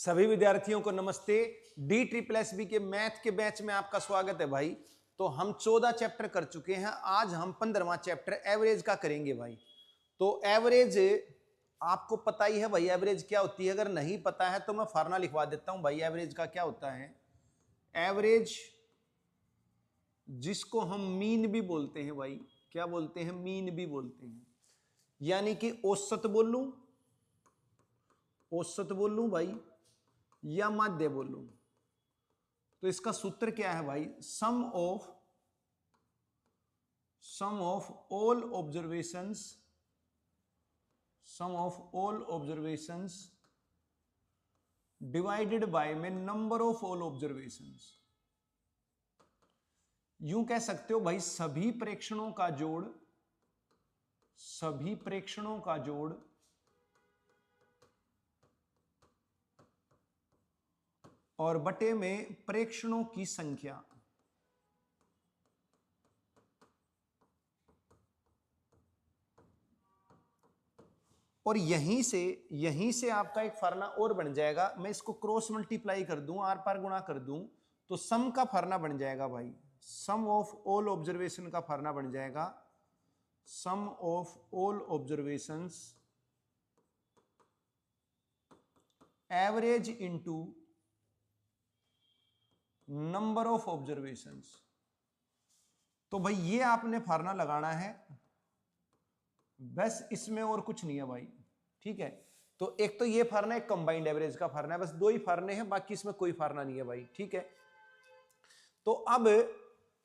सभी विद्यार्थियों को नमस्ते। डी ट्रिपल एस बी के मैथ के बैच में आपका स्वागत है भाई। तो हम 14 चैप्टर कर चुके हैं, आज हम 15वां चैप्टर एवरेज का करेंगे भाई। तो एवरेज आपको पता ही है भाई, एवरेज क्या होती है। अगर नहीं पता है तो मैं फार्मूला लिखवा देता हूं भाई एवरेज का क्या होता है। एवरेज जिसको हम मीन भी बोलते हैं भाई, क्या बोलते हैं, मीन भी बोलते हैं, यानी कि औसत बोलूं भाई या माध्य बोलूं। तो इसका सूत्र क्या है भाई, sum of all observations divided by में नंबर ऑफ ऑल ऑब्जर्वेशंस। यूं कह सकते हो भाई सभी प्रेक्षणों का जोड़ और बटे में प्रेक्षणों की संख्या। और यहीं से आपका एक फार्मूला और बन जाएगा। मैं इसको क्रॉस मल्टीप्लाई कर दूं, आर पार गुणा कर दूं, तो सम का फार्मूला बन जाएगा भाई। सम ऑफ ऑल ऑब्जर्वेशन का फार्मूला बन जाएगा, sum of all observations average into number of observations. तो भाई ये आपने फार्मूला लगाना है, बस इसमें और कुछ नहीं है भाई, ठीक है। तो एक तो ये फार्मूला एक कंबाइंड एवरेज का फार्मूला है, बस दो ही फार्मूले हैं, बाकी इसमें कोई फार्मूला नहीं है भाई, ठीक है। तो अब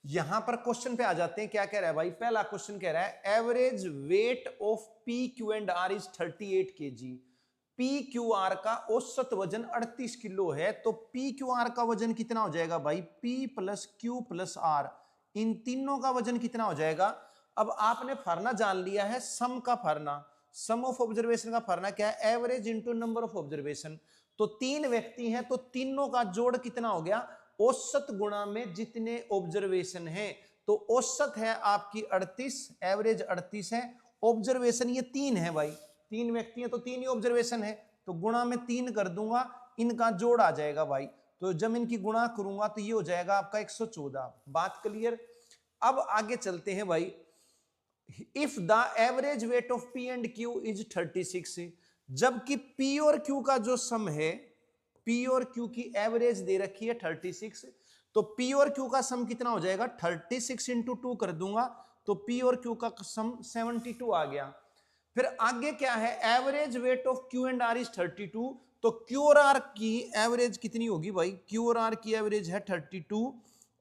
यहां पर क्वेश्चन पे आ जाते हैं। क्या कह रहा है भाई, पहला क्वेश्चन कह रहा है average weight of P Q and R is 38 kg। P Q R का औसत वजन 38 किलो है। तो पी क्यू आर का वजन कितना हो जाएगा भाई, P plus Q plus R, इन तीनों का वजन कितना हो जाएगा। अब आपने फार्मूला जान लिया है सम का फार्मूला, सम ऑफ ऑब्जर्वेशन का फार्मूला क्या है, average into number of observation. तो तीन व्यक्ति हैं तो तीनों का जोड़ कितना हो गया, औसत गुणा में जितने ऑब्जर्वेशन है। तो औसत है आपकी 38, एवरेज 38 है, ऑब्जर्वेशन ये 3 है भाई, 3 व्यक्ति हैं तो 3 ही ऑब्जर्वेशन है, तो गुणा में 3 कर दूंगा, इनका जोड़ आ जाएगा भाई। तो जब इनकी गुणा करूंगा तो ये हो जाएगा आपका 114। बात क्लियर। अब आगे चलते हैं भाई। If the average weight of P and Q is 36, जबकि पी और क्यू का जो सम है, पी और क्यू की एवरेज दे रखी है 36, तो पी और क्यू का सम कितना हो जाएगा, 36 इंटू 2 कर दूंगा तो पी और क्यू का सम 72 आ गया। फिर आगे क्या है, average weight of Q and R is 32, तो क्यू और आर की एवरेज कितनी होगी भाई, क्यू और आर की एवरेज है 32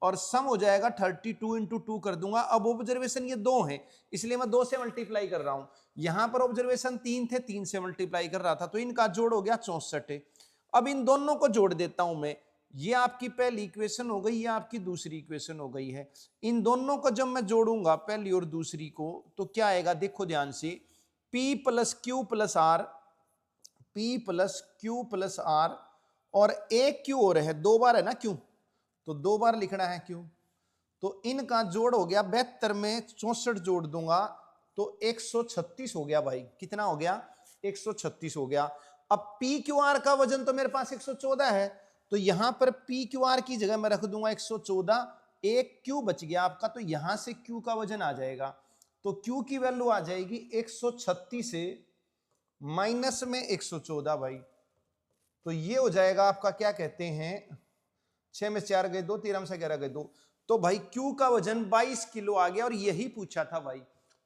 और सम हो जाएगा 32 इंटू 2 कर दूंगा। अब ऑब्जर्वेशन ये 2 है इसलिए मैं 2 से मल्टीप्लाई कर रहा हूं, यहां पर ऑब्जर्वेशन 3 थे, 3 से मल्टीप्लाई कर रहा था, तो इनका जोड़ हो गया 64। अब इन दोनों को जोड़ देता हूं मैं, ये आपकी पहली इक्वेशन हो गई, ये आपकी दूसरी इक्वेशन हो गई है। इन दोनों को जब मैं जोड़ूंगा पहली और दूसरी को तो क्या आएगा, देखो ध्यान से, P plus Q plus R, P plus Q plus R, और एक क्यू और है, 2 बार है ना क्यू, तो 2 बार लिखना है क्यू। तो इनका जोड़ हो गया 72 में 64 जोड़ दूंगा तो 136 हो गया भाई। कितना हो गया, 136 हो गया। अब पी क्यू आर का वजन तो मेरे पास 114 है, तो यहां पर पी क्यू आर की जगह मैं रख दूंगा 114, एक क्यू बच गया आपका, तो यहां से क्यू का वजन आ जाएगा। तो क्यू की वैल्यू आ जाएगी 136 से माइनस में 114 भाई। तो ये हो जाएगा आपका, क्या कहते हैं, 6 में 4 गए 2, 13 में से 11 गए 2, तो भाई क्यू का वजन 22 किलो आ गया। और यही पूछा था भाई,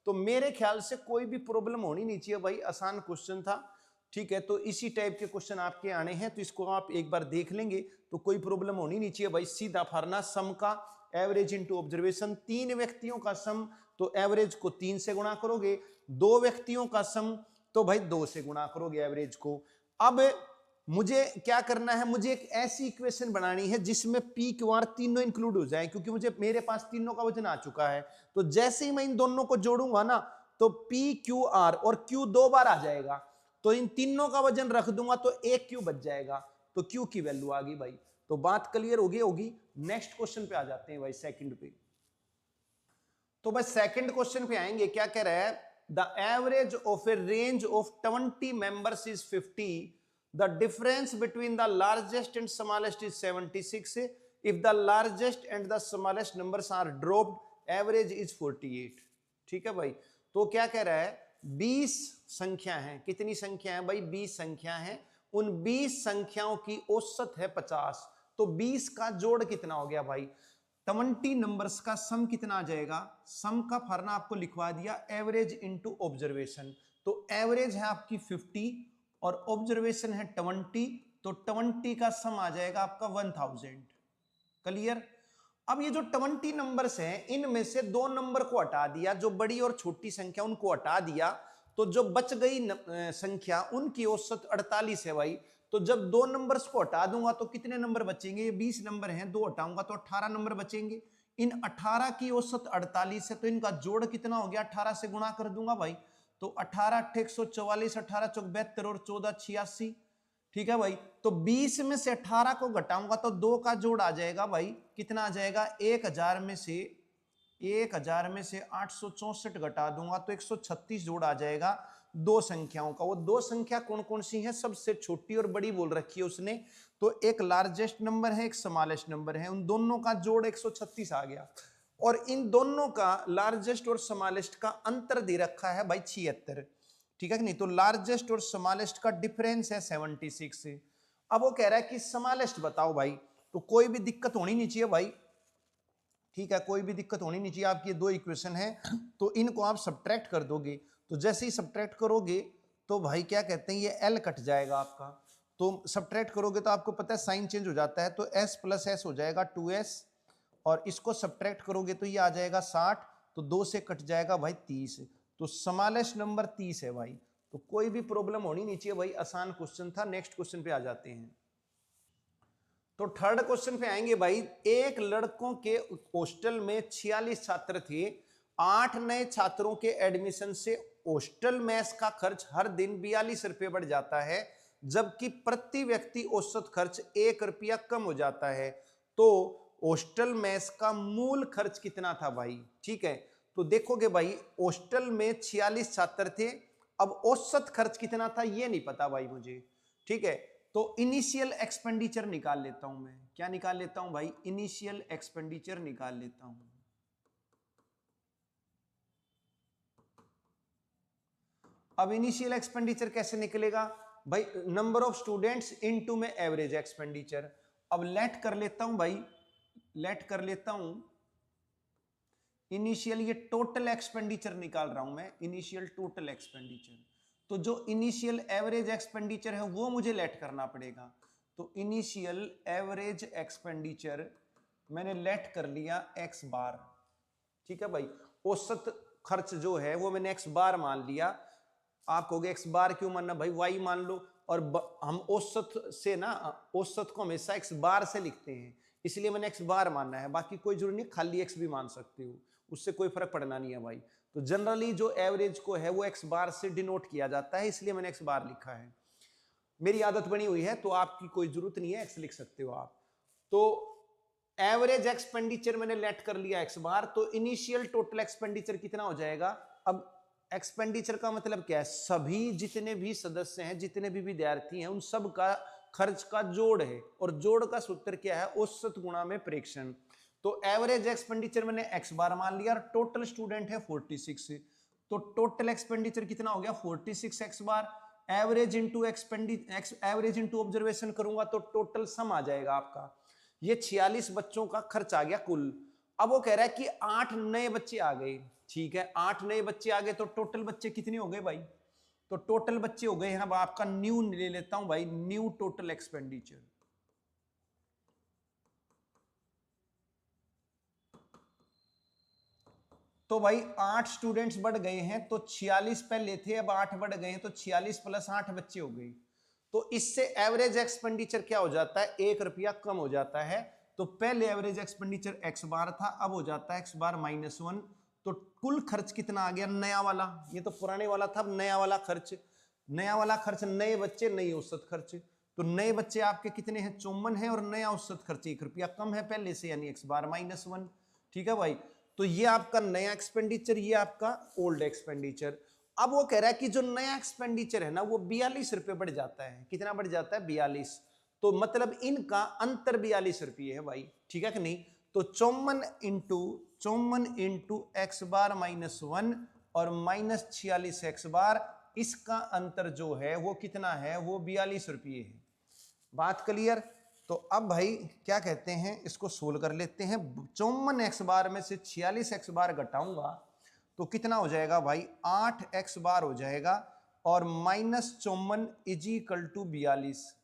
तो मेरे ख्याल से कोई भी प्रॉब्लम होनी नहीं चाहिए भाई, आसान क्वेश्चन था, ठीक है। तो इसी टाइप के क्वेश्चन आपके आने हैं, तो इसको आप एक बार देख लेंगे तो कोई प्रॉब्लम होनी नहीं चाहिए भाई। सीधा फार्मूला सम का, एवरेज इनटू ऑब्जर्वेशन, 3 व्यक्तियों का सम तो एवरेज को 3 से गुणा करोगे, 2 व्यक्तियों का सम तो भाई 2 से गुणा करोगे एवरेज को। अब मुझे क्या करना है, मुझे एक ऐसी इक्वेशन बनानी है जिसमें पी क्यू आर तीनों इंक्लूड हो जाए, क्योंकि मुझे मेरे पास तीनों का वजन आ चुका है। तो जैसे ही मैं इन दोनों को जोड़ूंगा ना तो पी क्यू आर और क्यू 2 बार आ जाएगा, तो इन तीनों का वजन रख दूंगा तो एक क्यू बच जाएगा, तो क्यू की वैल्यू आ गई भाई। तो बात क्लियर होगी। नेक्स्ट क्वेश्चन पे आ जाते हैं भाई, सेकंड पे। तो भाई सेकंड क्वेश्चन पे आएंगे। क्या कह रहा है, the average of a range of 20 members is 50, the difference between the largest and smallest is 76। If the largest and the smallest numbers are dropped average is 48। ठीक है भाई, तो क्या कह रहा है, 20 संख्या है, कितनी संख्या है भाई, 20 संख्या है, उन 20 संख्याओं की औसत है 50। तो 20 का जोड़ कितना हो गया भाई, 20 नंबर्स का सम कितना आ जाएगा, सम का फॉर्मूला आपको लिखवा दिया, एवरेज इनटू ऑब्जर्वेशन। तो एवरेज है आपकी 50 और ऑब्जर्वेशन है 20, तो 20 का सम आ जाएगा आपका 1000। क्लियर। अब ये जो 20 नंबर्स हैं, इनमें से दो नंबर को हटा दिया, जो बड़ी और छोटी संख्या उनको हटा दिया, तो जो बच गई संख्या उनकी औसत 48 है भाई। तो जब दो नंबर्स को हटा दूंगा तो कितने नंबर बचेंगे, ये 20 नंबर हैं, दो हटाऊंगा तो 18 नंबर बचेंगे। इन 18 की औसत 48 है, तो इनका जोड़ कितना हो गया, 18 से गुणा कर दूंगा भाई, तो 18 8 144, 18 चौक 72 और 14 86। ठीक है भाई, तो 20 में से 18 को घटाऊंगा तो 2 का जोड़ आ जाएगा भाई, कितना आ जाएगा, 1000 में से 864 घटा दूंगा तो 136 जोड़ आ जाएगा दो संख्याओं का। वो दो संख्या कौन कौन सी है, सबसे छोटी और बड़ी बोल रखी है उसने, तो एक लार्जेस्ट नंबर है, एक स्मॉलेस्ट नंबर है, उन दोनों का जोड़ 136 आ गया। और इन दोनों का लार्जेस्ट और स्मॉलेस्ट का अंतर दे रखा है भाई 76। ठीक है कि नहीं, तो लार्जेस्ट और स्मॉलेस्ट का डिफरेंस है 76। अब वो कह रहा है कि स्मॉलेस्ट बताओ भाई, तो कोई भी दिक्कत होनी नहीं चाहिए भाई। ठीक है, कोई भी दिक्कत होनी नहीं चाहिए, आपकी ये दो इक्वेशन है, तो इनको आप सब्ट्रैक्ट कर दोगे, तो जैसे ही सब्ट्रैक्ट करोगे तो भाई क्या कहते हैं, ये एल कट जाएगा आपका। तो सब्ट्रैक्ट करोगे तो आपको पता है साइन चेंज हो जाता है, तो s प्लस एस हो जाएगा 2s, और इसको सब्ट्रैक्ट करोगे तो ये आ जाएगा 60, तो 2 से कट जाएगा भाई 30। तो स्मॉलेस्ट नंबर 30 है भाई, तो कोई भी प्रॉब्लम होनी नहीं चाहिए भाई, आसान क्वेश्चन था। नेक्स्ट क्वेश्चन पे आ जाते हैं। तो थर्ड क्वेश्चन पे आएंगे भाई, एक लड़कों के हॉस्टल में 46 छात्र थे, 8 नए छात्रों के एडमिशन से हॉस्टल मेस का खर्च हर दिन 42 रुपये बढ़ जाता है, जबकि प्रति व्यक्ति औसत खर्च 1 रुपया कम हो जाता है। तो हॉस्टल मेस का मूल खर्च कितना था भाई। ठीक है, तो देखोगे भाई हॉस्टल में 46 छात्र थे, अब औसत खर्च कितना था ये नहीं पता भाई मुझे। ठीक है, तो इनिशियल एक्सपेंडिचर निकाल लेता हूं मैं, क्या निकाल लेता हूं भाई, इनिशियल एक्सपेंडिचर निकाल लेता हूं। अब इनिशियल एक्सपेंडिचर कैसे निकलेगा भाई, नंबर ऑफ स्टूडेंट्स इनटू में एवरेज एक्सपेंडिचर। अब लेट कर लेता हूं भाई, लेट कर लेता हूं इनिशियल, ये टोटल एक्सपेंडिचर निकाल रहा हूं मैं, इनिशियल टोटल एक्सपेंडिचर। तो जो इनिशियल एवरेज एक्सपेंडिचर है वो मुझे लेट करना पड़ेगा। तो इनिशियल एवरेज एक्सपेंडिचर मैंने लेट कर लिया x बार। ठीक है भाई, औसत खर्च जो है वो मैंने x बार मान लिया। आप कहोगे x बार क्यों मानना भाई, y मान लो, और हम औसत से ना, औसत को हमेशा x बार से लिखते हैं, इसलिए मैंने x बार मानना है, बाकी कोई जरूरी नहीं, खाली x भी मान सकते हो, उससे कोई फर्क पड़ना नहीं है भाई। तो जनरली जो एवरेज को है वो x बार से डिनोट किया जाता है, इसलिए मैंने x बार लिखा है, मेरी आदत बनी हुई है, तो आपकी कोई जरूरत नहीं है, x लिख सकते हो आप। तो एवरेज एक्सपेंडिचर मैंने लेट कर लिया x बार, तो इनिशियल टोटल एक्सपेंडिचर कितना हो जाएगा। अब एक्सपेंडिचर का मतलब क्या है, सभी जितने भी सदस्य हैं, जितने भी विद्यार्थी हैं, उन सब का खर्च का जोड़ है, और जोड़ का सूत्र क्या है, औसत गुणा में प्रेक्षण। तो एवरेज एक्सपेंडिचर मैंने x बार मान लिया, और टोटल स्टूडेंट है 46, तो टोटल एक्सपेंडिचर कितना हो गया 46 x bar, average into average into observation करूंगा तो टोटल सम आ जाएगा आपका, ये 46 बच्चों का खर्च आ गया कुल। अब वो कह रहा है कि 8 नए बच्चे आ गए। ठीक है, 8 नए बच्चे आ गए, तो टोटल बच्चे कितने हो गए भाई, तो टोटल बच्चे हो गए हैं, अब आपका न्यू ले लेता हूं भाई, न्यू टोटल एक्सपेंडिचर। तो भाई 8 स्टूडेंट्स बढ़ गए हैं, तो 46 पहले थे, अब 8 बढ़ गए हैं, तो 46 प्लस 8 बच्चे हो गए। तो इससे एवरेज एक्सपेंडिचर क्या हो जाता है, 1 रुपया कम हो जाता है। तो पहले एवरेज एक्सपेंडिचर x बार था, अब हो जाता है x बार -1। तो कुल खर्च कितना आ गया नया वाला, ये तो पुराने वाला था, अब नया वाला खर्च, नया वाला खर्च, नए बच्चे नई औसत खर्च। तो नए बच्चे आपके कितने हैं, 54 है, और नया औसत खर्च 1 रुपया कम है पहले से, यानी x बार -1। ठीक है भाई, तो ये आपका नया एक्सपेंडिचर, ये आपका ओल्ड एक्सपेंडिचर। अब वो कह रहा है कि जो नया एक्सपेंडिचर है ना वो 42 रुपए बढ़ जाता है। कितना बढ़ जाता है? 42। तो मतलब इनका अंतर 42 रुपये है भाई, ठीक है कि नहीं? तो 54 इंटू एक्स बार माइनस 1 और माइनस 46 एक्स बार, इसका अंतर जो है वो कितना है? वो 42 रुपये है। बात क्लियर? तो अब भाई क्या कहते हैं, इसको सोल्व कर लेते हैं। 54 एक्स बार में से 46 एक्स बार घटाऊंगा तो कितना हो जाएगा भाई? 8 एक्स बार हो जाएगा और माइनस 54 इज इक्वल टू 42,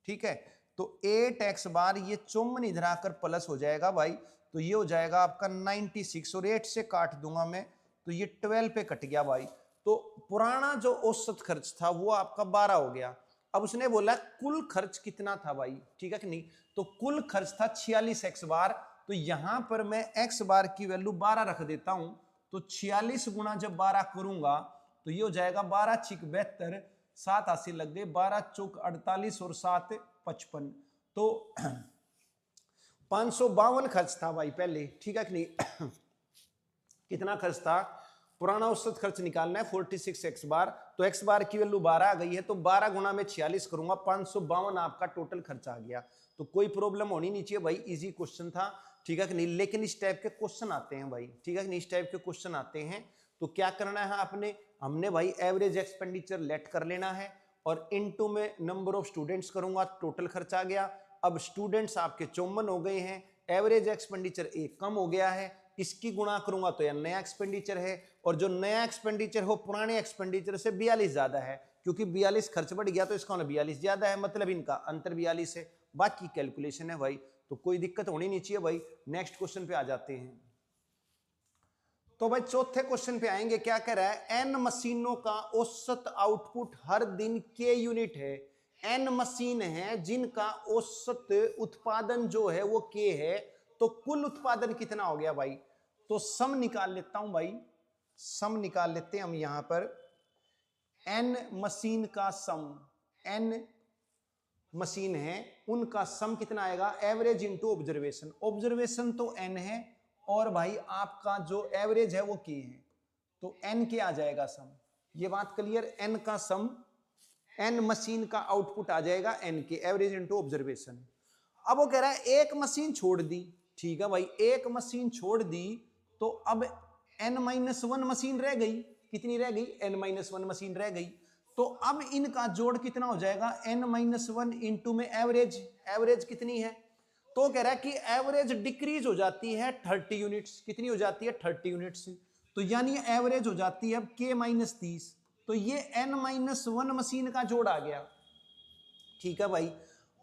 ठीक है? तो 8 एक्स बार, ये 54 इधर आकर प्लस हो जाएगा भाई, तो ये हो जाएगा आपका 96 और 8 से काट दूंगा मैं तो ये 12 पे कट गया भाई। तो पुराना जो औसत खर्च था वो आपका 12 हो गया। अब उसने बोला कुल खर्च कितना था भाई, ठीक है कि नहीं? तो कुल खर्च था 46 एक्स बार। तो यहां पर मैं एक्स बार की वैल्यू 12 रख देता हूं, तो 46 गुना जब 12 करूंगा तो ये हो जाएगा 12 छिक 72, 7 80 लग गए, 12 चौक 48 और 7 55, तो 552 खर्च था भाई पहले, ठीक है कि नहीं? कितना खर्च था? पुराना औसत खर्च निकालना है 46 एक्स बार, तो एक्स बार की वैल्यू 12 आ गई है, तो 12 गुना में 46 करूंगा, 552 आपका टोटल खर्च आ गया। तो कोई प्रॉब्लम होनी नहीं चाहिए भाई, इजी क्वेश्चन था, ठीक है कि नहीं? लेकिन इस टाइप के क्वेश्चन आते हैं भाई, ठीक है कि नहीं? इस टाइप के क्वेश्चन आते हैं तो क्या करना है आपने? हमने भाई एवरेज एक्सपेंडिचर लेट कर लेना है और इनटू में नंबर ऑफ स्टूडेंट्स करूंगा, टोटल खर्च आ गया। अब स्टूडेंट्स आपके 54 हो गए हैं, एवरेज एक्सपेंडिचर एक कम हो गया है, इसकी गुणा करूंगा तो यह नया एक्सपेंडिचर है, और जो नया एक्सपेंडिचर हो पुराने एक्सपेंडिचर से 42 ज्यादा है, क्योंकि 42 खर्च बढ़ गया तो इसका 42 ज्यादा है, मतलब इनका अंतर 42 है। बाकी कैलकुलेशन है भाई, तो कोई दिक्कत होनी नहीं चाहिए भाई। नेक्स्ट क्वेश्चन पे आ जाते हैं। तो भाई चौथे क्वेश्चन पे आएंगे। क्या कह रहा है? एन मशीनों का औसत आउटपुट हर दिन के यूनिट है। एन मशीन है जिनका औसत उत्पादन जो है वो के है, तो कुल उत्पादन कितना हो गया भाई? तो सम निकाल लेता हूं भाई, सम निकाल लेते हैं हम यहां पर। एन मशीन का सम, एन मशीन है उनका सम कितना आएगा? Average into observation. ऑब्जर्वेशन तो एन है और भाई आपका जो एवरेज है वो के है, तो एन के आ जाएगा सम। ये बात क्लियर? एन का सम, एन मशीन का आउटपुट आ जाएगा एन के, एवरेज इंटू ऑब्जर्वेशन। अब वो कह रहा है एक मशीन छोड़ दी, ठीक है भाई, एक मशीन छोड़ दी, तो अब n-1 मशीन रह गई। कितनी रह गई? n-1 मशीन रह गई। तो अब इनका जोड़ कितना हो जाएगा? n-1 इंटू में एवरेज, एवरेज कितनी है? तो कह रहा है कि एवरेज डिक्रीज हो जाती है 30 यूनिट्स। कितनी हो जाती है? 30 यूनिट्स। तो यानी एवरेज हो जाती है अब k-30। तो ये n-1 मशीन का जोड़ आ गया, ठीक है भाई।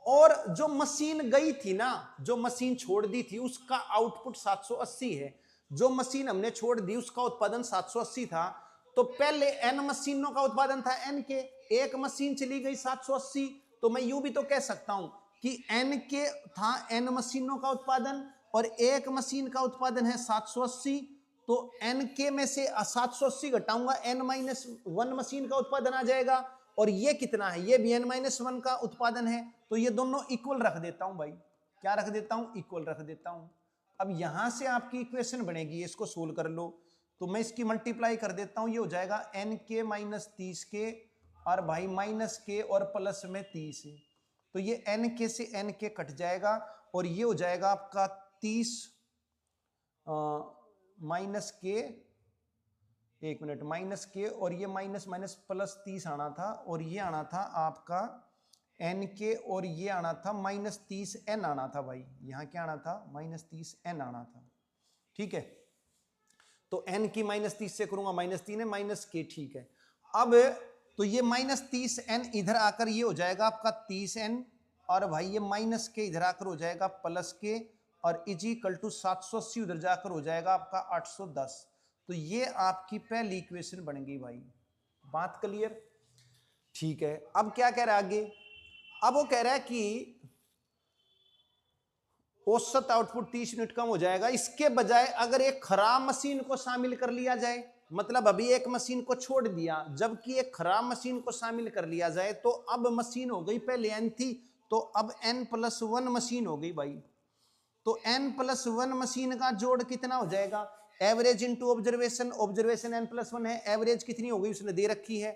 और जो मशीन गई थी ना, जो मशीन छोड़ दी थी, उसका आउटपुट 780 है। जो मशीन हमने छोड़ दी उसका उत्पादन 780 था। तो पहले n मशीनों का उत्पादन था n के, एक मशीन चली गई 780, तो मैं यूं भी तो कह सकता हूं कि n के था n मशीनों का उत्पादन और एक मशीन का उत्पादन है 780, तो n के में से 780 घटाऊंगा, n-1 मशीन का उत्पादन आ जाएगा। और ये कितना है? ये भी n-1 का उत्पादन है, तो ये दोनों इक्वल रख देता हूं भाई। क्या रख देता हूं? इक्वल रख देता हूं। अब यहां से आपकी इक्वेशन बनेगी, इसको सोल्व कर लो, तो मैं इसकी मल्टीप्लाई कर देता हूं, ये हो जाएगा n-30 के और भाई माइनस के और प्लस में 30 है, तो ये n के से n के कट जाएगा और ये हो जाएगा आपका 30 माइनस के, एक मिनट, माइनस के और ये माइनस माइनस प्लस 30 आना था, और ये आना था आपका n के, और ये आना था -30n आना था भाई। यहाँ क्या आना था? -30n आना था, ठीक है। तो n की -30 से करूंगा -3 है, माइनस के, ठीक है। अब तो ये -30n इधर आकर ये हो जाएगा आपका 30n, और भाई ये माइनस के इधर आकर हो जाएगा प्लस के, और इजिकल टू 780 उधर जाकर हो जाएगा आपका 810। तो ये आपकी पहली इक्वेशन बन गई भाई। बात क्लियर? ठीक है। अब क्या कह रहा है आगे? अब वो कह रहा है कि औसत आउटपुट 30 यूनिट कम हो जाएगा। इसके बजाय अगर एक खराब मशीन को शामिल कर लिया जाए, मतलब अभी एक मशीन को छोड़ दिया, जबकि एक खराब मशीन को शामिल कर लिया जाए, तो अब मशीन हो गई, पहले n थी, तो अब n+1 मशीन हो गई भाई। तो n+1 मशीन का जोड़ कितना हो जाएगा? Average into observation, observation n+1 है, एवरेज कितनी हो गई उसने दे रखी है।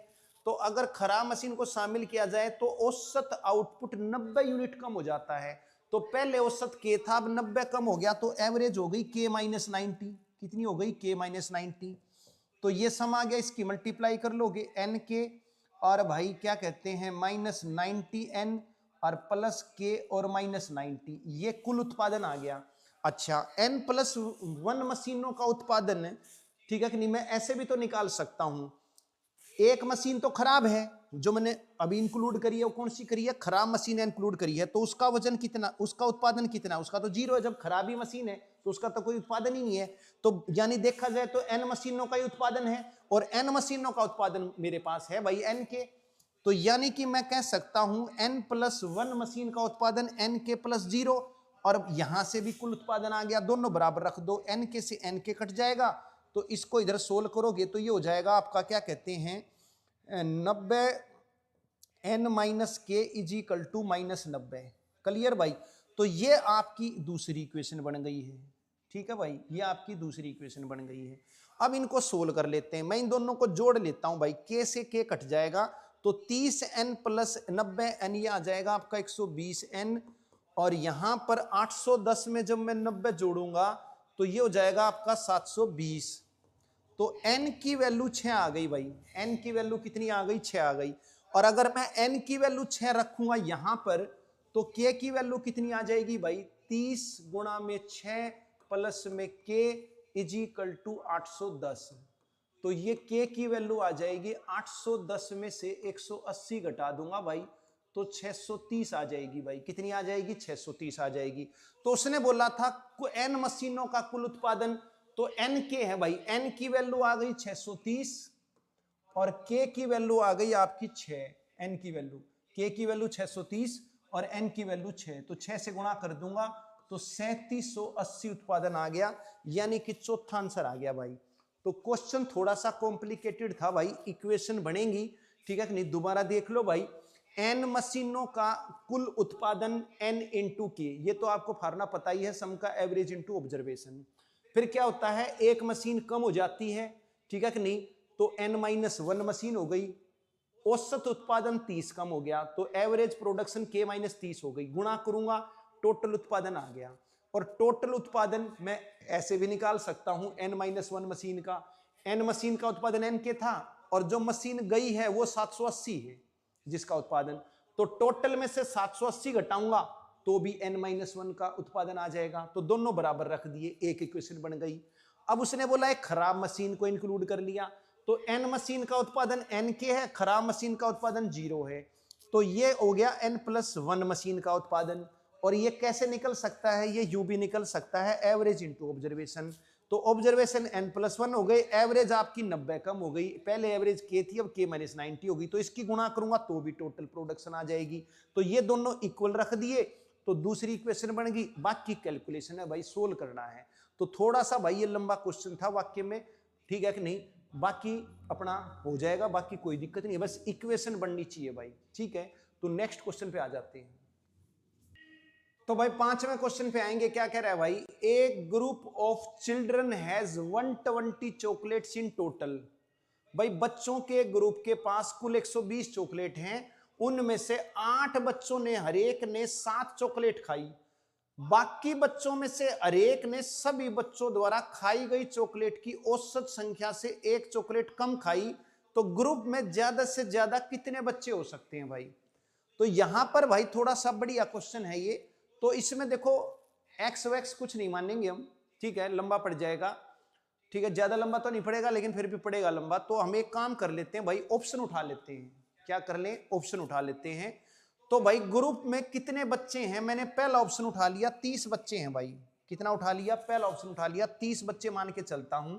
तो अगर खराब मशीन को शामिल किया जाए तो औसत आउटपुट 90 यूनिट कम हो जाता है। तो पहले औसत के था, अब 90 कम हो गया, तो एवरेज हो गई k-90। कितनी हो गई? k-90। तो ये सम आ गया, इसकी मल्टीप्लाई कर लोगे n के और भाई क्या कहते हैं -90n और प्लस k और -90, ये कुल उत्पादन आ गया। अच्छा, n+1 मशीनों का उत्पादन, ठीक है कि नहीं, मैं ऐसे भी तो निकाल सकता हूं। एक मशीन तो खराब है जो मैंने अभी इंक्लूड करी है, वो कौन सी करी है? खराब मशीन इंक्लूड करी है, तो उसका वजन कितना, उसका उत्पादन कितना? उसका तो 0 है। जब खराबी मशीन है तो उसका तो कोई उत्पादन ही नहीं है। तो यानी देखा जाए तो n मशीनों का ही उत्पादन है, और n मशीनों का उत्पादन मेरे पास है भाई n के। तो यानी कि मैं कह सकता हूं n+1 मशीन का उत्पादन n के +0, और यहां से भी कुल उत्पादन आ गया। दोनों बराबर रख दो, n के से n के कट जाएगा, तो इसको इधर सोल्व करोगे तो ये हो जाएगा आपका, क्या कहते हैं, 90 n-k = -90। क्लियर भाई? तो ये आपकी दूसरी इक्वेशन बन गई है। ठीक है भाई, ये आपकी दूसरी इक्वेशन बन गई है। अब इनको सोल्व कर लेते हैं। मैं इन दोनों को जोड़ लेता हूं भाई, k से k कट जाएगा, तो 30n + 90n ये आ जाएगा आपका 120n, और यहां पर 810 में जब मैं 90 जोड़ूंगा तो ये हो जाएगा आपका 720। तो n की वैल्यू 6 आ गई भाई, n की वैल्यू कितनी आ गई? 6 आ गई। और अगर मैं n की वैल्यू 6 रखूंगा यहां पर, तो k की वैल्यू कितनी आ जाएगी भाई? 30 गुणा में 6 प्लस में k = 810। तो ये k की वैल्यू आ जाएगी 810 में से 180 घटा दूंगा भाई, तो 630 आ जाएगी भाई। कितनी आ जाएगी? 630 आ जाएगी। तो उसने बोला था n मशीनों का कुल उत्पादन, तो n के है भाई, n की वैल्यू आ गई 630 और k की वैल्यू आ गई आपकी 6। n की वैल्यू, k की वैल्यू 630 और n की वैल्यू 6, तो 6 से गुणा कर दूंगा तो 3780 उत्पादन आ गया, यानी कि चौथा आंसर आ गया भाई। तो क्वेश्चन थोड़ा सा कॉम्प्लिकेटेड था भाई, इक्वेशन बनेगी, ठीक है कि नहीं? दोबारा देख लो भाई, n मशीनों का कुल उत्पादन n इंटू k, ये तो आपको फार्मूला पता ही है, सम का एवरेज इंटू ऑब्जर्वेशन। फिर क्या होता है, एक मशीन कम हो जाती है, ठीक है कि नहीं, तो n-1 मशीन हो गई, औसत उत्पादन 30 कम हो गया, तो एवरेज प्रोडक्शन k-30 हो गई, गुणा करूंगा टोटल उत्पादन आ गया। और टोटल उत्पादन मैं ऐसे भी निकाल सकता हूं, n-1 मशीन का, n मशीन का उत्पादन n के था, और जो मशीन गई है वो 780 है जिसका उत्पादन, तो टोटल में से 780 घटाऊंगा तो भी n-1 का उत्पादन आ जाएगा। तो दोनों बराबर रख दिए, एक इक्वेशन बन गई। अब उसने बोला एक खराब मशीन को इंक्लूड कर लिया, तो n मशीन का उत्पादन n के है, खराब मशीन का उत्पादन 0 है, तो ये हो गया n+1 मशीन का उत्पादन। और ये कैसे निकल सकता है? ये यूं भी निकल सकता है, एवरेज इंटू ऑब्जर्वेशन। तो ऑब्जर्वेशन n+1 हो गई, एवरेज आपकी 90 कम हो गई, पहले एवरेज k थी, अब k-90 हो गई, तो इसकी गुणा करूंगा तो भी टोटल प्रोडक्शन आ जाएगी। तो ये दोनों इक्वल रख दिए, तो दूसरी इक्वेशन बन गई। बाकी कैलकुलेशन है भाई, सोल्व करना है। तो थोड़ा सा भाई ये लंबा क्वेश्चन था वाक्य में, ठीक है कि नहीं? बाकी अपना हो जाएगा, बाकी कोई दिक्कत नहीं है, बस इक्वेशन बननी चाहिए भाई, ठीक है? तो नेक्स्ट क्वेश्चन पे आ जाते हैं। तो भाई 5वें क्वेश्चन पे आएंगे। क्या कह रहा है भाई, a group of children has 120 chocolates in total. भाई बच्चों के ग्रुप के पास कुल 120 चॉकलेट हैं, उनमें से 8 बच्चों ने, हरेक ने 7 चॉकलेट खाई, बाकी बच्चों में से हरेक ने सभी बच्चों द्वारा खाई गई चॉकलेट की औसत संख्या से एक चॉकलेट कम खाई, तो ग्रुप में ज्यादा से ज्यादा कितने बच्चे हो सकते हैं भाई? तो यहां पर भाई थोड़ा सा बढ़िया क्वेश्चन है ये। तो इसमें देखो एक्स वैक्स कुछ नहीं मानेंगे हम, ठीक है, लंबा पड़ जाएगा, ठीक है, ज्यादा लंबा तो नहीं पड़ेगा लेकिन फिर भी पड़ेगा लंबा। तो हम एक काम कर लेते हैं भाई, ऑप्शन उठा लेते हैं। क्या कर लें? ऑप्शन उठा लेते हैं। तो भाई ग्रुप में कितने बच्चे हैं? मैंने पहला ऑप्शन उठा लिया, 30 बच्चे हैं भाई। कितना उठा लिया? पहला ऑप्शन उठा लिया, 30 बच्चे मान के चलता हूं।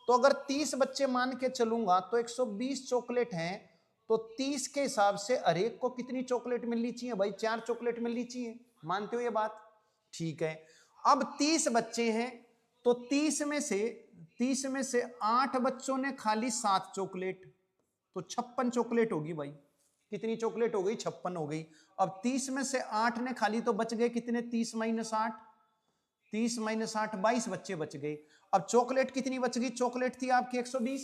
तो अगर 30 बच्चे मान के चलूंगा तो 120 चॉकलेट हैं, तो 30 के हिसाब से हर एक को कितनी चॉकलेट मिलनी चाहिए भाई? 4 चॉकलेट मिलनी चाहिए। मानते हो ये बात? ठीक है। अब 30 बच्चे हैं, तो 30 में से 8 बच्चों ने खाली 7 चॉकलेट, तो 56 चॉकलेट होगी भाई। कितनी चॉकलेट हो गई? 56 हो गई। अब 30 में से 8 ने खाली, तो बच गए कितने? 30 - 8, 30 - 8 22 बच्चे बच गए। अब चॉकलेट कितनी बच गई, चॉकलेट थी आपकी 120,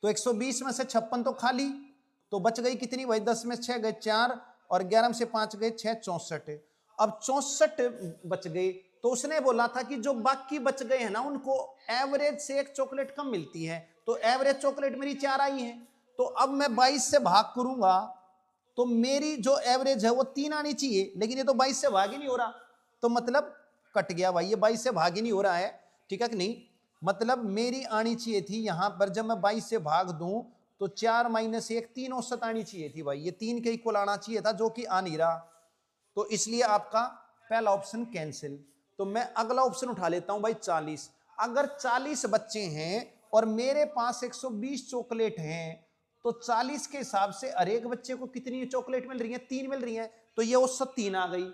तो 120 में से 56 तो खाली, तो बच गई कितनी भाई, 10 में 6 गए 4 और 11 में से 5 गए 6, 64। अब 64 बच गए, तो उसने बोला था कि जो बाकी बच गए हैं ना उनको एवरेज से एक चॉकलेट कम मिलती है, तो एवरेज चॉकलेट मेरी 4 आई है, तो अब मैं 22 से भाग करूंगा तो मेरी जो एवरेज है वो 3 आनी चाहिए, लेकिन ये तो 22 से भाग ही नहीं हो रहा, तो मतलब कट गया भाई, ये 22 से भाग ही नहीं हो रहा है, ठीक है कि नहीं। मतलब मेरी आनी चाहिए थी यहां पर, जब मैं 22 से भाग दूं तो 4 माइनस 1 3 औसत आनी चाहिए थी भाई, ये 3 के इक्वल आना चाहिए था, जो कि आ नहीं रहा, तो इसलिए आपका पहला ऑप्शन कैंसिल। तो मैं अगला ऑप्शन उठा लेता हूं भाई 40। अगर 40 बच्चे हैं और मेरे पास 120 चॉकलेट हैं, तो 40 के हिसाब से हर एक बच्चे को कितनी चॉकलेट मिल रही है, 3 मिल रही है, तो ये औसत 3 आ गई।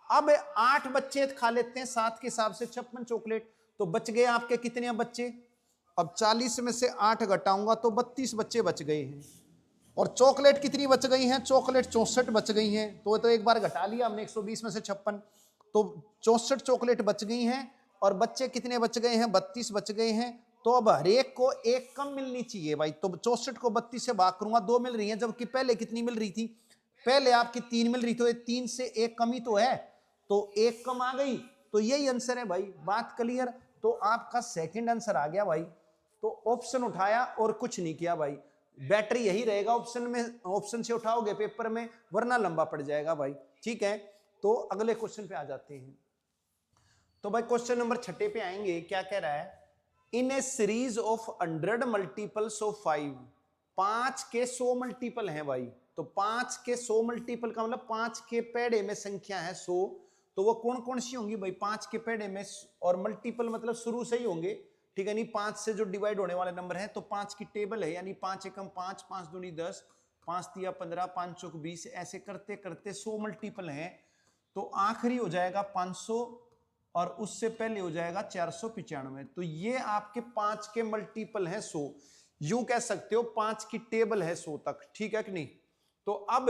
अब 8 बच्चे खा लेते हैं 7 के हिसाब से 56 चॉकलेट, तो बच गए आपके कितने बच्चे, अब 40 में से 8 घटाऊंगा तो 32 बच्चे बच गए हैं, और चॉकलेट कितनी बच गई हैं, चॉकलेट 64 बच गई हैं, तो एक बार घटा लिया हमने 120 में से 56, तो 64 चॉकलेट बच गई हैं, और बच्चे कितने बच गए हैं, 32 बच गए हैं, तो अब हर एक को एक कम मिलनी चाहिए भाई, तो 64 को 32 से भाग करूंगा 2 मिल रही है, जबकि पहले कितनी मिल रही थी, पहले आपकी 3 मिल रही, तो ये 3 से एक कमी तो है, तो एक कम आ गई, तो यही आंसर है भाई, बात क्लियर। तो आपका सेकंड आंसर आ गया भाई, तो ऑप्शन उठाया और कुछ नहीं किया भाई, बैटरी यही रहेगा ऑप्शन में, ऑप्शन से उठाओगे पेपर में, वरना लंबा पड़ जाएगा भाई, ठीक है। तो अगले क्वेश्चन पे आ जाते हैं। तो भाई क्वेश्चन नंबर 6 पे आएंगे, क्या कह रहा है, इन ए सीरीज ऑफ 100 मल्टीपल्स ऑफ 5, 5 के 100 मल्टीपल हैं भाई, तो 5 के 100 मल्टीपल का मतलब 5 के पेड़े में संख्या है 100, तो वो कौन कौन सी होंगी भाई 5 के पेड़े में, और मल्टीपल मतलब शुरू से ही होंगे, ठीक है नहीं, 5 से जो डिवाइड होने वाले नंबर है, तो 5 की टेबल है, यानी 5 एकम 5, 5 दूनी 10, 5 तिया 15, 5 चौक 20, ऐसे करते करते 100 मल्टीपल हैं, तो आखिरी हो जाएगा 500 और उससे पहले हो जाएगा 495, तो ये आपके 5 के मल्टीपल हैं 100, यूं कह सकते हो 5 की टेबल है 100 तक, ठीक है कि नहीं। तो अब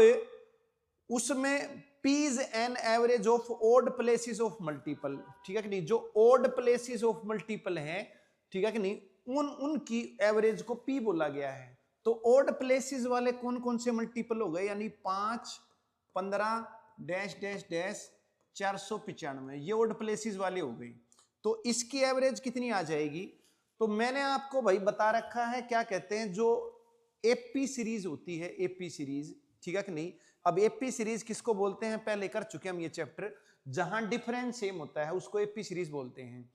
उसमें पीज an average of odd places of multiple, ठीक है कि नहीं, जो ओड प्लेसेस ऑफ मल्टीपल हैं, ठीक है कि नहीं, उनकी एवरेज को पी बोला गया है, तो ओड प्लेसेस वाले कौन कौन से मल्टीपल हो गए, यानी 5, 15 डैश डैश डैश 495, ये ओड प्लेसेस वाले हो गए, तो इसकी एवरेज कितनी आ जाएगी, तो मैंने आपको भाई बता रखा है, क्या कहते हैं, जो एपी सीरीज होती है, एपी सीरीज, ठीक है कि नहीं। अब एपी सीरीज किसको बोलते हैं, पहले कर चुके हम ये चैप्टर, जहां डिफरेंस सेम होता है उसको एपी सीरीज बोलते हैं।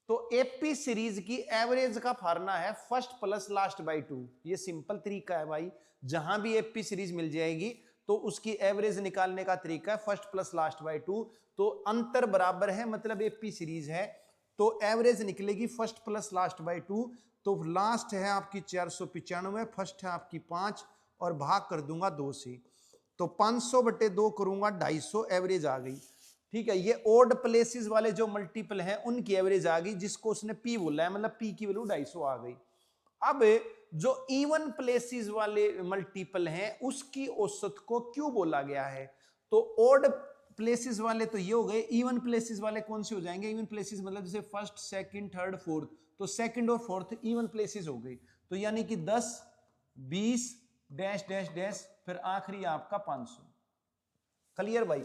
तो एपी सीरीज की एवरेज का फार्मूला है फर्स्ट प्लस लास्ट बाय 2, ये सिंपल तरीका है भाई, जहां भी एपी सीरीज मिल जाएगी तो उसकी एवरेज निकालने का तरीका है फर्स्ट प्लस लास्ट बाय 2, तो अंतर बराबर है, मतलब एपी सीरीज है, तो एवरेज निकलेगी फर्स्ट प्लस लास्ट बाय 2, तो लास्ट है आपकी 495, फर्स्ट है आपकी 5, और भाग कर दूंगा 2 से, तो 500/2 करूंगा 250, एवरेज आ गई, ठीक है। ये ओड प्लेसेस वाले जो मल्टीपल हैं उनकी एवरेज आ गई, जिसको उसने पी बोला है, मतलब पी की वैल्यू 250 आ गई। अब जो इवन प्लेसेस वाले मल्टीपल हैं उसकी औसत को क्यों बोला गया है, तो ओड प्लेसेस वाले तो ये हो गए, इवन प्लेसेस वाले कौन से हो जाएंगे, इवन प्लेसेस मतलब जैसे फर्स्ट सेकंड थर्ड फोर्थ, तो सेकंड और फोर्थ इवन प्लेसेस हो गई, तो यानी कि 10 20 डैश डैश डैश, फिर आखिरी आपका 500, क्लियर भाई।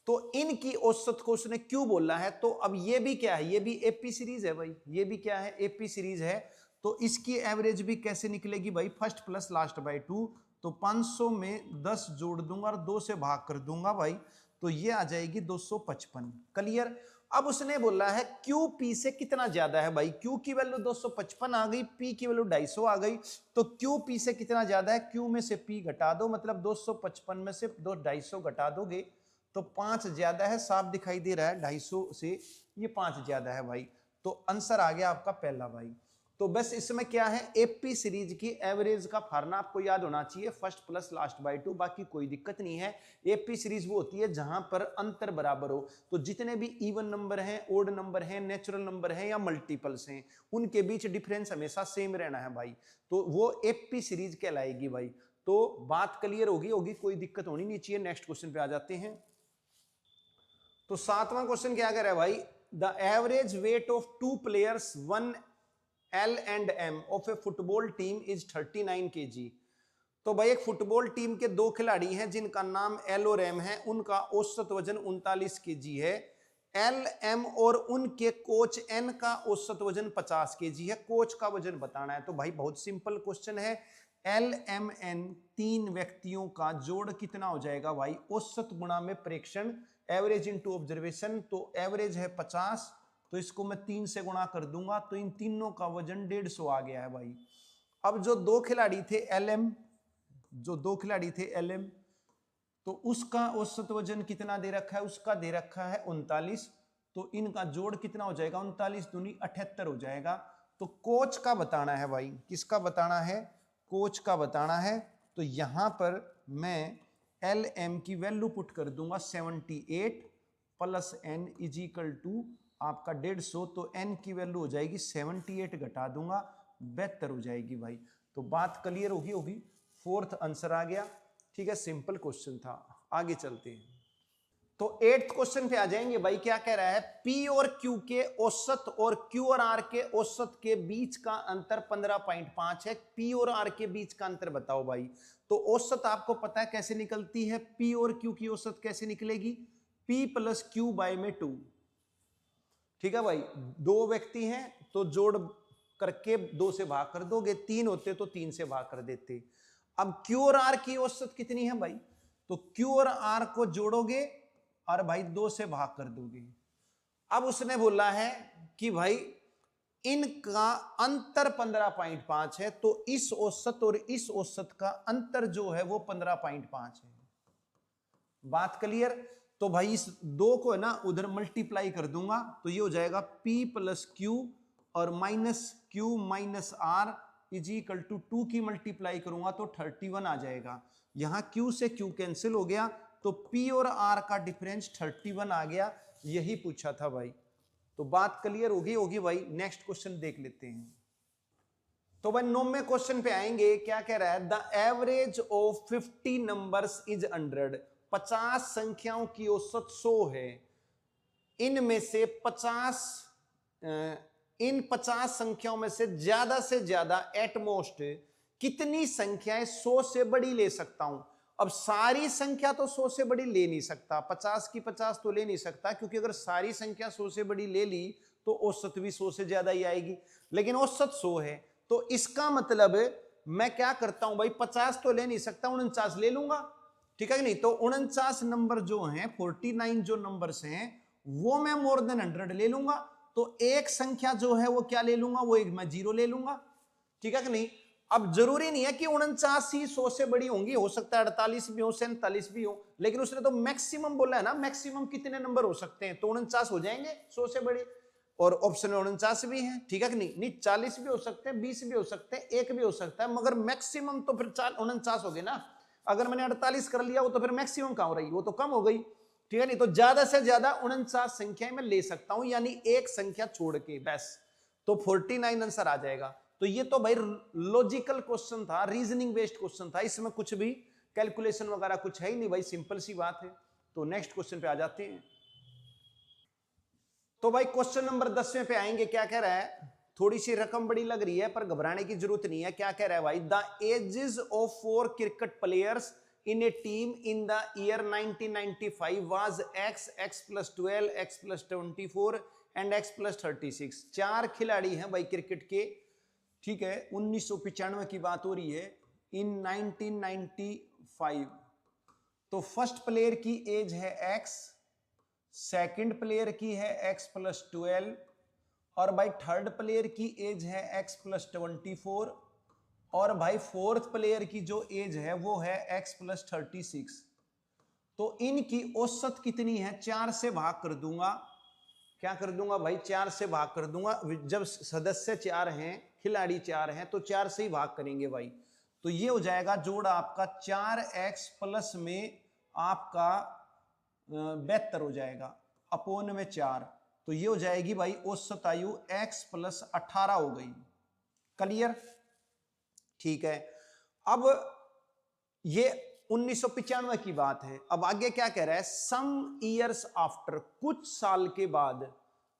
तो इनकी औसत को उसने क्यों बोला है, तो अब ये भी क्या है, ये भी एपी सीरीज है भाई, ये भी क्या है, एपी सीरीज है, तो इसकी एवरेज भी कैसे निकलेगी भाई, फर्स्ट प्लस लास्ट बाय 2, तो 500 में 10 जोड़ दूंगा और 2 से भाग कर दूंगा भाई, तो ये आ जाएगी 255, क्लियर। अब उसने बोला है क्यू पी से कितना ज्यादा है भाई, क्यू की वैल्यू 255 आ गई, पी की वैल्यू 250 आ गई, तो क्यू पी से कितना ज्यादा है, क्यू में से पी घटा दो, मतलब 255 में से 250 घटा दोगे तो 5 ज्यादा है, साफ दिखाई दे रहा है, 250 से ये 5 ज्यादा है भाई, तो आंसर आ गया आपका पहला भाई। तो बस इसमें क्या है, एपी सीरीज की एवरेज का फार्मूला आपको याद होना चाहिए फर्स्ट प्लस लास्ट बाय 2, बाकी कोई दिक्कत नहीं है। एपी सीरीज वो होती है जहां पर अंतर बराबर हो, तो जितने भी इवन नंबर हैं, ओड नंबर हैं, नेचुरल नंबर हैं या मल्टीपल्स हैं, उनके बीच डिफरेंस हमेशा सेम रहना है भाई, तो वो एपी सीरीज कहलाएगी भाई। तो बात क्लियर होगी, कोई दिक्कत होनी नहीं चाहिए। नेक्स्ट क्वेश्चन पे आ जाते हैं। तो 7वां क्वेश्चन क्या कह रहा है भाई, the average weight of 2 players 1 L and M of A football team is 39 kg। तो भाई एक फुटबॉल टीम के 2 खिलाड़ी हैं जिनका नाम L और M है, उनका औसत वजन 39 kg है। L, M और उनके कोच N का औसत वजन 50 kg है। कोच का वजन बताना है। तो भाई बहुत सिंपल क्वेश्चन है। L, M, N 3 व्यक्तियों का जोड़ कितना हो जाएगा भाई? औसत गुणा में प्रेक्षण, एवरेज इनटू ऑब्जर्वेशन। तो एवरेज है 50, तो इसको मैं 3 से गुणा कर दूंगा, तो इन तीनों का वजन 150 आ गया है भाई। अब जो 2 खिलाड़ी थे LM, जो 2 खिलाड़ी थे LM, तो उसका औसत वजन कितना दे रखा है? उसका दे रखा है 39। तो इनका जोड़ कितना हो जाएगा? 39 दूनी 78 हो जाएगा। तो कोच का बताना है भाई। किसका बताना है? कोच का बताना है। तो यहां पर मैं LM की वैल्यू पुट कर दूंगा 78 plus N is equal to आपका 150। तो N की वैल्यू हो जाएगी 78 घटा दूंगा 72 हो जाएगी भाई। तो बात क्लियर होगी। 4th आंसर आ गया। ठीक है, सिंपल क्वेश्चन था। आगे चलते हैं। तो 8th क्वेश्चन पे आ जाएंगे भाई। क्या कह रहा है? P और Q के औसत और Q और R के औसत के बीच का अंतर 15.5 है। P और R के बीच का अंतर बताओ भाई। तो औसत आपको पता है कैसे निकलती है? P और Q की औसत कैसे निकलेगी? P प्लस Q बाय में 2। ठीक है भाई, 2 व्यक्ति हैं तो जोड़ करके 2 से भाग कर दोगे, 3 होते तो 3 से भाग कर देते। अब Q और R की औसत कितनी है भाई? तो Q और R को जोड़ोगे और भाई 2 से भाग कर दोगे। अब उसने बोला है कि भाई इनका अंतर 15.5 है, तो इस औसत और इस औसत का अंतर जो है वो 15.5 है। बात क्लियर? तो भाई इस 2 को है ना उधर मल्टीप्लाई कर दूंगा, तो ये हो जाएगा P प्लस Q और minus Q minus R is equal to 2 की मल्टीप्लाई करूंगा तो 31 आ जाएगा। यहां Q से Q कैंसिल हो गया, तो P और R का डिफरेंस 31 आ गया। यही पूछा था भाई। तो बात क्लियर होगी भाई। नेक्स्ट क्वेश्चन देख लेते हैं। तो भाई 9वें क्वेश्चन पे आएंगे। क्या कह रहा है? The average of 50 numbers is 100। 50 संख्याओं की औसत 100 है। इनमें से 50 संख्याओं में से ज्यादा एटमोस्ट कितनी संख्याएं 100 से बड़ी ले सकता हूं? अब सारी संख्या तो 100 से बड़ी ले नहीं सकता, 50 की 50 तो ले नहीं सकता, क्योंकि अगर सारी संख्या 100 से बड़ी ले ली तो औसत भी 100 से ज्यादा ही आएगी। लेकिन औसत 100 है, तो इसका मतलब मैं क्या करता हूं भाई? 50 तो ले नहीं सकता, 49 ले लूंगा। ठीक है कि नहीं? तो 49 नंबर जो हैं, 49 जो नंबर्स हैं, वो मैं मोर देन 100 ले लूंगा। तो एक संख्या जो है वो क्या ले लूंगा? वो एक मैं 0 ले लूंगा। ठीक है कि नहीं? अब जरूरी नहीं है कि 49 ही 100 से बड़ी होंगी, हो सकता है 48 भी हो, 47 भी हो, लेकिन उसने तो मैक्सिमम बोला है ना। मैक्सिमम कितने नंबर हो सकते हैं? तो 49 हो जाएंगे 100 से बड़े। और ऑप्शन 49 भी है। ठीक है कि नहीं? 40 भी हो सकते हैं, 20 भी हो सकते हैं, 1 भी हो सकता है, मगर मैक्सिमम तो फिर 49 हो गए ना। अगर मैंने 48 कर लिया वो तो फिर मैक्सिमम कहां हो रही? वो तो कम हो गई। ठीक है नहीं? तो ज्यादा से ज्यादा 49 संख्याएं मैं ले सकता हूं, यानी एक संख्या छोड़ के बस। तो 49 आंसर आ जाएगा। तो ये तो भाई लॉजिकल क्वेश्चन था, रीजनिंग बेस्ड क्वेश्चन था, इसमें कुछ भी कैलकुलेशन वगैरह कुछ है ही नहीं भाई, सिंपल सी बात है। तो नेक्स्ट क्वेश्चन पे आ जाते हैं। तो भाई क्वेश्चन नंबर 10वें पे आएंगे। क्या कह रहा है? थोड़ी सी रकम बड़ी लग रही है पर घबराने की जरूरत नहीं है। क्या कह रहा है भाई? The ages of 4 cricket players in a team in the year 1995 was x plus 12, x plus 24 and x plus 36। 4 खिलाड़ी हैं भाई क्रिकेट के। ठीक है, 1995 की बात हो रही है, इन 1995। तो फर्स्ट प्लेयर की एज है x, सेकंड प्लेयर की है x प्लस 12, और भाई थर्ड प्लेयर की एज है x प्लस 24, और भाई फोर्थ प्लेयर की जो एज है वो है x प्लस 36। तो इनकी औसत कितनी है? 4 से भाग कर दूंगा। क्या कर दूंगा भाई? 4 से भाग कर दूंगा। जब सदस्य 4 हैं, खिलाड़ी 4 हैं, तो 4 से ही भाग करेंगे भाई। तो ये हो जाएगा जोड़ आपका 4x प्लस में आपका 72 हो जाएगा, अपोन में 4। तो ये हो जाएगी भाई औसत आयु x प्लस 18 हो गई। क्लियर? ठीक है। अब ये 1995 की बात है। अब आगे क्या कह रहा है? सम ईयर्स आफ्टर, कुछ साल के बाद,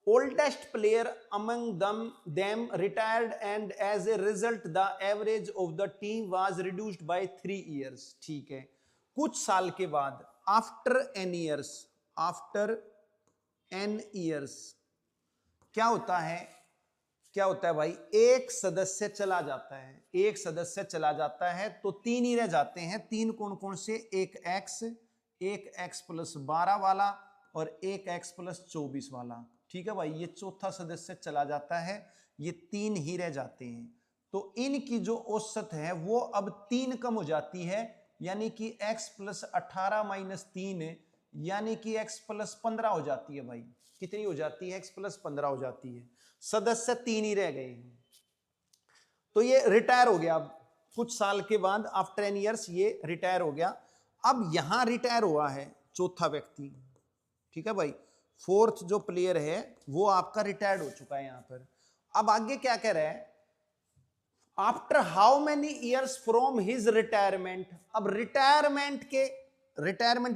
oldest player among them retired and as a result the average of the team was reduced by 3 years। ठीक है, कुछ साल के बाद, after n years क्या होता है, क्या होता है भाई, एक सदस्य चला जाता है, एक सदस्य चला जाता है तो 3 ही रह जाते हैं। 3 कौन कौन से, एक x प्लस 12 वाला और एक x प्लस 24 वाला। ठीक है भाई, ये चौथा सदस्य चला जाता है, ये 3 ही रह जाते हैं। तो इनकी जो औसत है वो अब 3 कम हो जाती है, यानी कि x प्लस 18 माइनस 3 यानी कि x प्लस 15 हो जाती है भाई। कितनी हो जाती है, x प्लस 15 हो जाती है। सदस्य 3 ही रह गए हैं, तो ये रिटायर हो गया। अब कुछ साल के बाद आफ्टर 10 इयर्स ये रिटायर हो गया। अब यहां रिटायर हुआ है चौथा व्यक्ति। ठीक है भाई, फोर्थ जो प्लेयर है वो आपका रिटायर्ड हो चुका है यहां पर। अब आगे क्या कह रहा है, after how many years from his retirement. अब रिटायरमेंट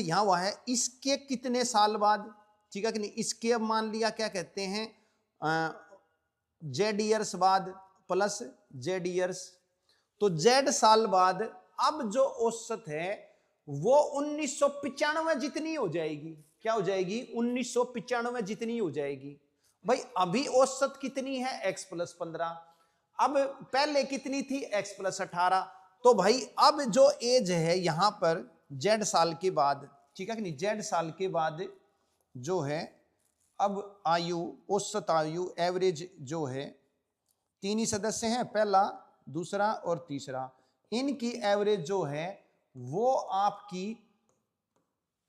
यहां हुआ है, इसके कितने साल बाद। ठीक है कि नहीं, इसके अब मान लिया क्या कहते हैं, जेड ईयर्स बाद प्लस जेड ईयर्स, तो जेड साल बाद अब जो औसत है वो 1995 जितनी हो जाएगी। क्या हो जाएगी, 1995 जितनी हो जाएगी। भाई अभी औसत कितनी है, x प्लस 15, अब पहले कितनी थी, x प्लस 18। तो भाई अब जो एज है यहां पर z साल के बाद, ठीक है कि नहीं, z साल के बाद जो है अब आयु, औसत आयु, एवरेज जो है, 3 ही सदस्य हैं, पहला, दूसरा और तीसरा, इनकी एवरेज जो है वो आपकी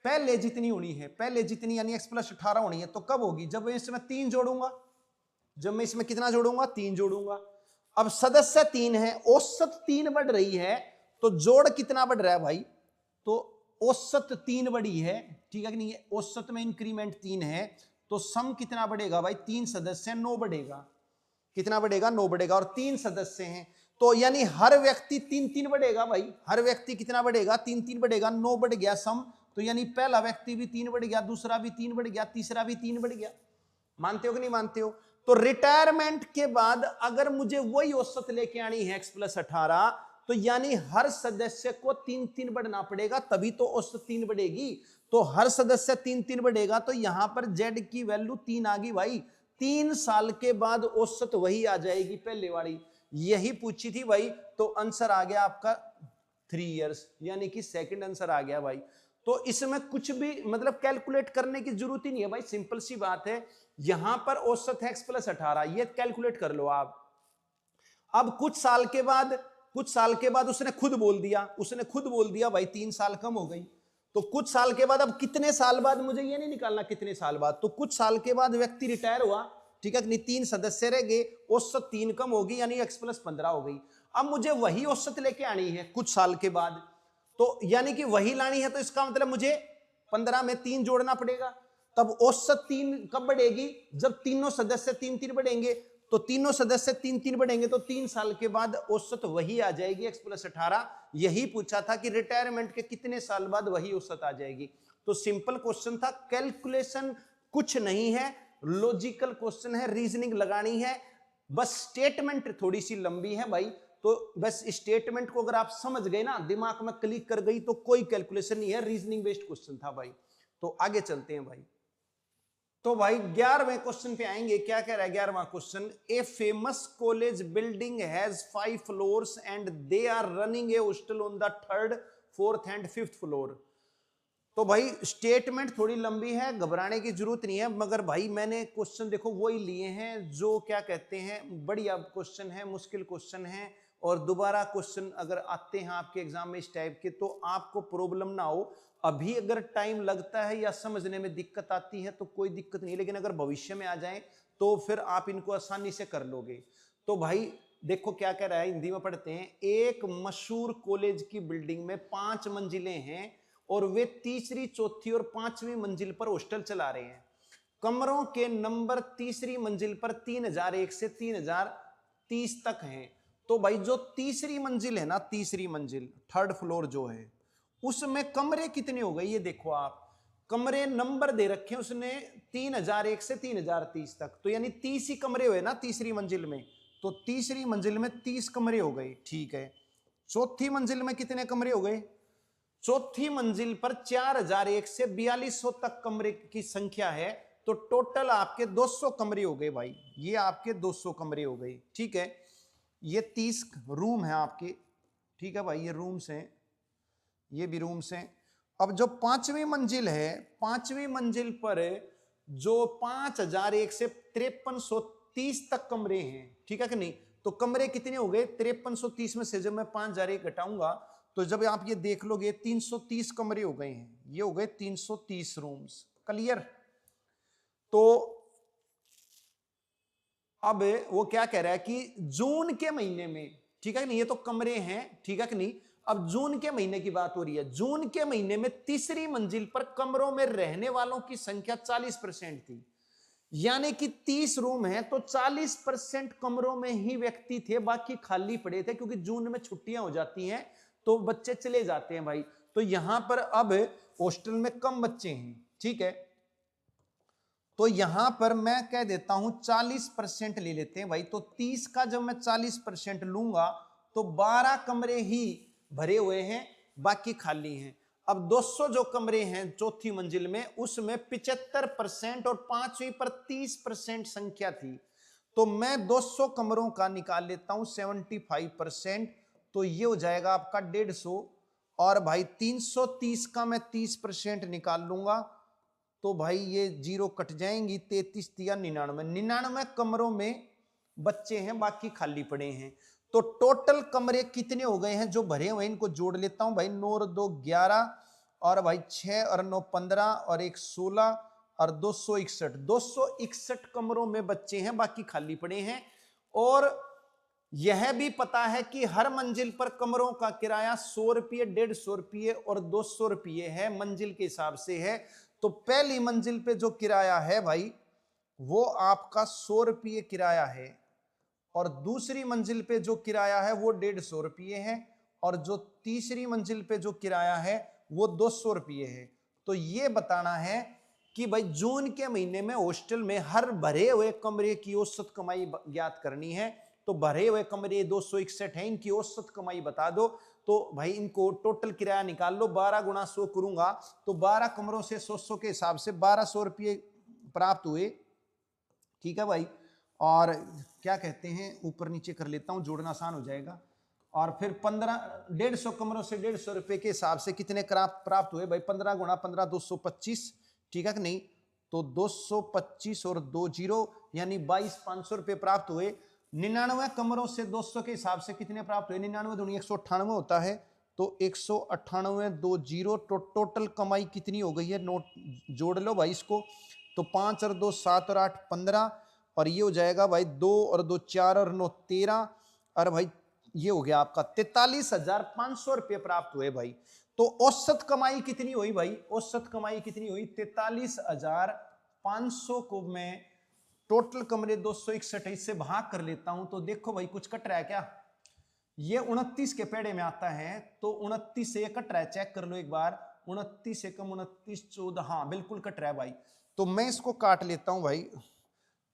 पहले जितनी होनी है, पहले जितनी यानी x प्लस 18 होनी है। तो कब होगी, जब मैं इसमें 3 जोड़ूंगा, जब मैं इसमें कितना जोड़ूंगा, 3 जोड़ूंगा। अब सदस्य 3 है, औसत 3 बढ़ रही है, तो जोड़ कितना बढ़ रहा है भाई, तो औसत 3 बढ़ी है। ठीक है कि नहीं, औसत में इंक्रीमेंट 3 है, तो सम कितना बढ़ेगा भाई, 3 सदस्य 9 बढ़ेगा। कितना बढ़ेगा, 9 बढ़ेगा, और 3 सदस्य हैं तो यानी हर व्यक्ति 3-3 बढ़ेगा भाई, हर व्यक्ति कितना बढ़ेगा, 3-3 बढ़ेगा, 9 बढ़ गया सम, तो यानी पहला व्यक्ति भी 3 बढ़ गया, दूसरा भी 3 बढ़ गया, तीसरा भी 3 बढ़ गया। मानते हो कि नहीं मानते हो। तो रिटायरमेंट के बाद अगर मुझे वही औसत लेके आनी है x प्लस 18, तो यानी हर सदस्य को 3-3 बढ़ना पड़ेगा, तभी तो औसत 3 बढ़ेगी। तो हर सदस्य 3-3 बढ़ेगा, तो यहां पर z की वैल्यू 3 आ गई भाई। 3 साल के बाद औसत वही आ जाएगी पहले वाली, यही पूछी थी भाई। तो आंसर आ गया आपका 3 इयर्स, यानी कि सेकंड आंसर आ गया भाई। तो इसमें कुछ भी मतलब कैलकुलेट करने की जरूरत ही नहीं है भाई, सिंपल सी बात है। यहां पर औसत है x प्लस 18, ये कैलकुलेट कर लो आप। अब कुछ साल के बाद उसने खुद बोल दिया भाई 3 साल कम हो गई। तो कुछ साल के बाद, अब कितने साल बाद मुझे ये नहीं निकालना कितने साल बाद, तो कुछ साल के बाद व्यक्ति रिटायर हुआ। ठीक है, 3 सदस्य रह गए, औसत 3 कम होगी, यानी x प्लस 15 हो गई। अब मुझे वही औसत लेके आनी है कुछ साल के बाद, तो यानी कि वही लानी है, तो इसका मतलब मुझे 15 में 3 जोड़ना पड़ेगा। तब औसत 3 कब बढ़ेगी, जब तीनों सदस्य 3-3 बढ़ेंगे। तो तीनों सदस्य 3-3 बढ़ेंगे, तो 3 साल के बाद औसत वही आ जाएगी x प्लस 18। यही पूछा था कि रिटायरमेंट के कितने साल बाद वही औसत आ जाएगी। तो सिंपल क्वेश्चन था, कैलकुलेशन कुछ नहीं है, लॉजिकल क्वेश्चन है, रीजनिंग लगानी है बस। स्टेटमेंट थोड़ी सी लंबी है भाई, तो बस स्टेटमेंट को अगर आप समझ गए ना, दिमाग में क्लिक कर गई, तो कोई कैलकुलेशन नहीं है, रीजनिंग बेस्ड क्वेश्चन था भाई। तो आगे चलते हैं भाई। तो भाई 11वें क्वेश्चन पे आएंगे। क्या कह रहा है 11वां question, a famous college building has 5 floors and they are running a hostel on the 3rd, 4th and 5th floor. तो भाई स्टेटमेंट थोड़ी लंबी है, घबराने की जरूरत नहीं है, मगर भाई मैंने क्वेश्चन देखो वही लिए हैं जो क्या कहते हैं बढ़िया क्वेश्चन है, मुश्किल क्वेश्चन है। और दोबारा क्वेश्चन अगर आते हैं आपके एग्जाम में इस टाइप के, तो आपको प्रॉब्लम ना हो। अभी अगर टाइम लगता है या समझने में दिक्कत आती है तो कोई दिक्कत नहीं, लेकिन अगर भविष्य में आ जाए तो फिर आप इनको आसानी से कर लोगे। तो भाई देखो क्या कह रहा है, हिंदी में पढ़ते हैं। एक मशहूर कॉलेज की बिल्डिंग में 5 मंजिलें हैं और वे तीसरी, चौथी और 5वीं मंजिल पर हॉस्टल चला रहे हैं। कमरों के नंबर तीसरी मंजिल पर 3001 से 3030 तक हैं। तो भाई जो तीसरी मंजिल है ना, तीसरी मंजिल 3rd फ्लोर जो है, उसमें कमरे कितने हो गए ये देखो आप। कमरे नंबर दे रखे हैं उसने 3001 से 3030 तक, तो यानी 30 ही कमरे हुए ना तीसरी मंजिल में, तो तीसरी मंजिल में 30 कमरे हो गए, ठीक है। चौथी मंजिल में कितने कमरे हो गए? चौथी मंजिल पर 4001 से 4200 तक कमरे की संख्या है, तो टोटल आपके 200 कमरे हो गए भाई, ये आपके 200 कमरे हो गए, ठीक है। ये 30 रूम है आपके, ठीक है भाई, ये रूम्स हैं, ये भी रूम्स हैं। अब जो पांचवी मंजिल है, पांचवी मंजिल पर जो 5001 से 5330 तक कमरे हैं, ठीक है कि नहीं, तो कमरे कितने हो गए? 5330 में से जब मैं 5001 घटाऊंगा तो जब आप ये देख लोगे 330 कमरे हो गए हैं, ये हो गए 330 रूम्स, क्लियर। तो अब वो क्या कह रहा है कि जून के महीने में, ठीक है कि नहीं, ये तो कमरे हैं, ठीक है कि नहीं। अब जून के महीने की बात हो रही है, जून के महीने में तीसरी मंजिल पर कमरों में रहने वालों की संख्या 40% थी, यानी कि 30 रूम है तो 40% कमरों में ही व्यक्ति थे, बाकी खाली पड़े थे, क्योंकि जून में छुट्टियां हो जाती हैं तो बच्चे चले जाते हैं भाई। तो यहां पर अब हॉस्टल में कम बच्चे हैं, ठीक है, तो यहां पर मैं कह देता हूं 40% ले लेते हैं भाई। तो 30 का जब मैं 40% लूंगा तो 12 कमरे ही भरे हुए हैं, बाकी खाली हैं। अब 200 जो कमरे हैं चौथी मंजिल में, उसमें 75% और पांचवी पर 30% संख्या थी, तो मैं 200 कमरों का निकाल लेता हूं 75%, तो ये हो जाएगा आपका 150, और भाई 330 का मैं 30% निकाल लूंगा तो भाई ये जीरो कट जाएंगी, 33 या 99 कमरों में बच्चे हैं, बाकी खाली पड़े हैं। तो टोटल कमरे कितने हो गए हैं जो भरे हुए, इनको जोड़ लेता हूं भाई, 9 और 2 11, और भाई 6 और 9 15, और 1 16, और 261 कमरों में बच्चे हैं, बाकी खाली पड़े हैं। और यह भी पता है कि हर मंजिल पर कमरों का किराया 100 रुपये, 150 रुपये और 200 रुपये है, मंजिल के हिसाब से है। तो पहली मंजिल पे जो किराया है भाई वो आपका 100 रुपये किराया है, और दूसरी मंजिल पे जो किराया है वो 150 रुपये है, और जो तीसरी मंजिल पे जो किराया है वो 200 रुपये है। तो ये बताना है कि भाई जून के महीने में हॉस्टल में हर भरे हुए कमरे की औसत कमाई ज्ञात करनी है। तो भरे हुए कमरे 261 है, इनकी औसत कमाई बता दो। तो भाई इनको टोटल किराया निकाल लो, 12 गुणा 100 करूंगा तो 12 कमरों से 100 के हिसाब से 1200 रुपये प्राप्त हुए, ठीक है भाई। और क्या कहते हैं, ऊपर नीचे कर लेता हूं, जोड़ना आसान हो जाएगा। और फिर 150 कमरों से 150 रुपये के हिसाब से कितने प्राप्त हुए भाई, 15 गुणा 15 225, ठीक है कि नहीं। तो 225 और 2 जीरो यानी 22,500 रुपये प्राप्त हुए। 99 कमरों से 200 के हिसाब से कितने प्राप्त हुए, 99 दूनी 198 होता है, तो 198 2 जीरो, तो टोटल कमाई कितनी हो गई है, नोट जोड़ लो भाई इसको। तो 5 और 2 7 और 8 15, और ये हो जाएगा भाई 2 और 2 4 और 9 13, और भाई ये हो गया आपका 43,500 रुपये प्राप्त हुए भाई। तो औसत कमाई कितनी हुई भाई, औसत कमाई कितनी हुई, 43,500 को मैं टोटल कमरे 261 से भाग कर लेता हूं तो देखो भाई कुछ कट रहा है क्या, ये 29 के पेड़े में आता है, तो 29 से कट रहा है, चेक कर लो एक बार, 29 से कम 29 14, हाँ बिल्कुल कट रहा है भाई। तो मैं इसको काट लेता हूं भाई,